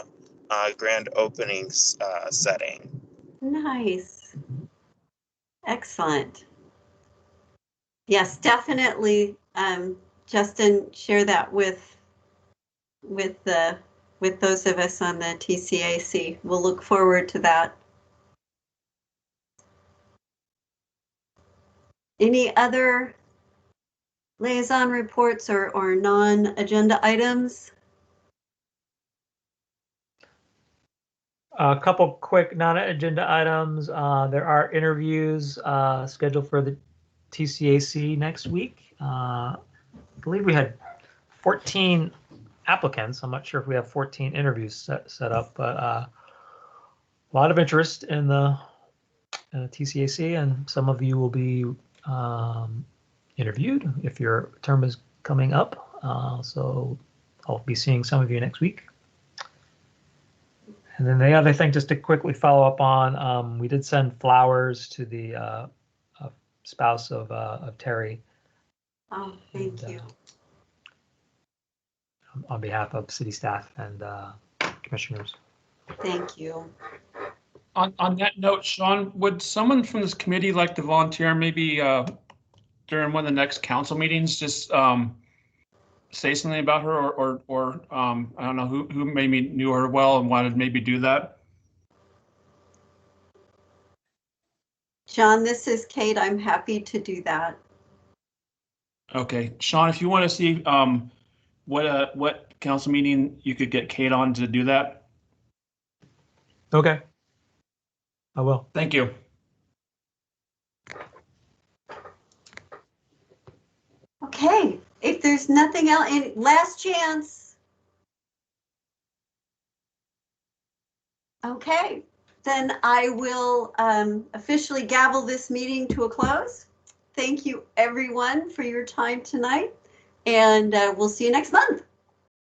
grand opening setting. Nice. Excellent. Yes, definitely. Justin, share that with those of us on the TCAC. We'll look forward to that. Any other liaison reports or non-agenda items? A couple quick non-agenda items. There are interviews scheduled for the TCAC next week. I believe we had 14 applicants. I'm not sure if we have 14 interviews set up, but a lot of interest in the TCAC, and some of you will be interviewed if your term is coming up. So I'll be seeing some of you next week. And then the other thing, just to quickly follow up on, we did send flowers to the spouse of Terry. Oh, thank you. On behalf of city staff and commissioners. Thank you. On that note, Sean, would someone from this committee like to volunteer maybe during one of the next council meetings, just say something about her or I don't know who maybe knew her well and wanted to maybe do that? John, this is Kate. I'm happy to do that. Okay, Sean, if you want to see what council meeting you could get Kate on to do that. Okay, I will. Thank you. Okay, if there's nothing else, last chance. Okay, then I will officially gavel this meeting to a close. Thank you everyone for your time tonight, and we'll see you next month.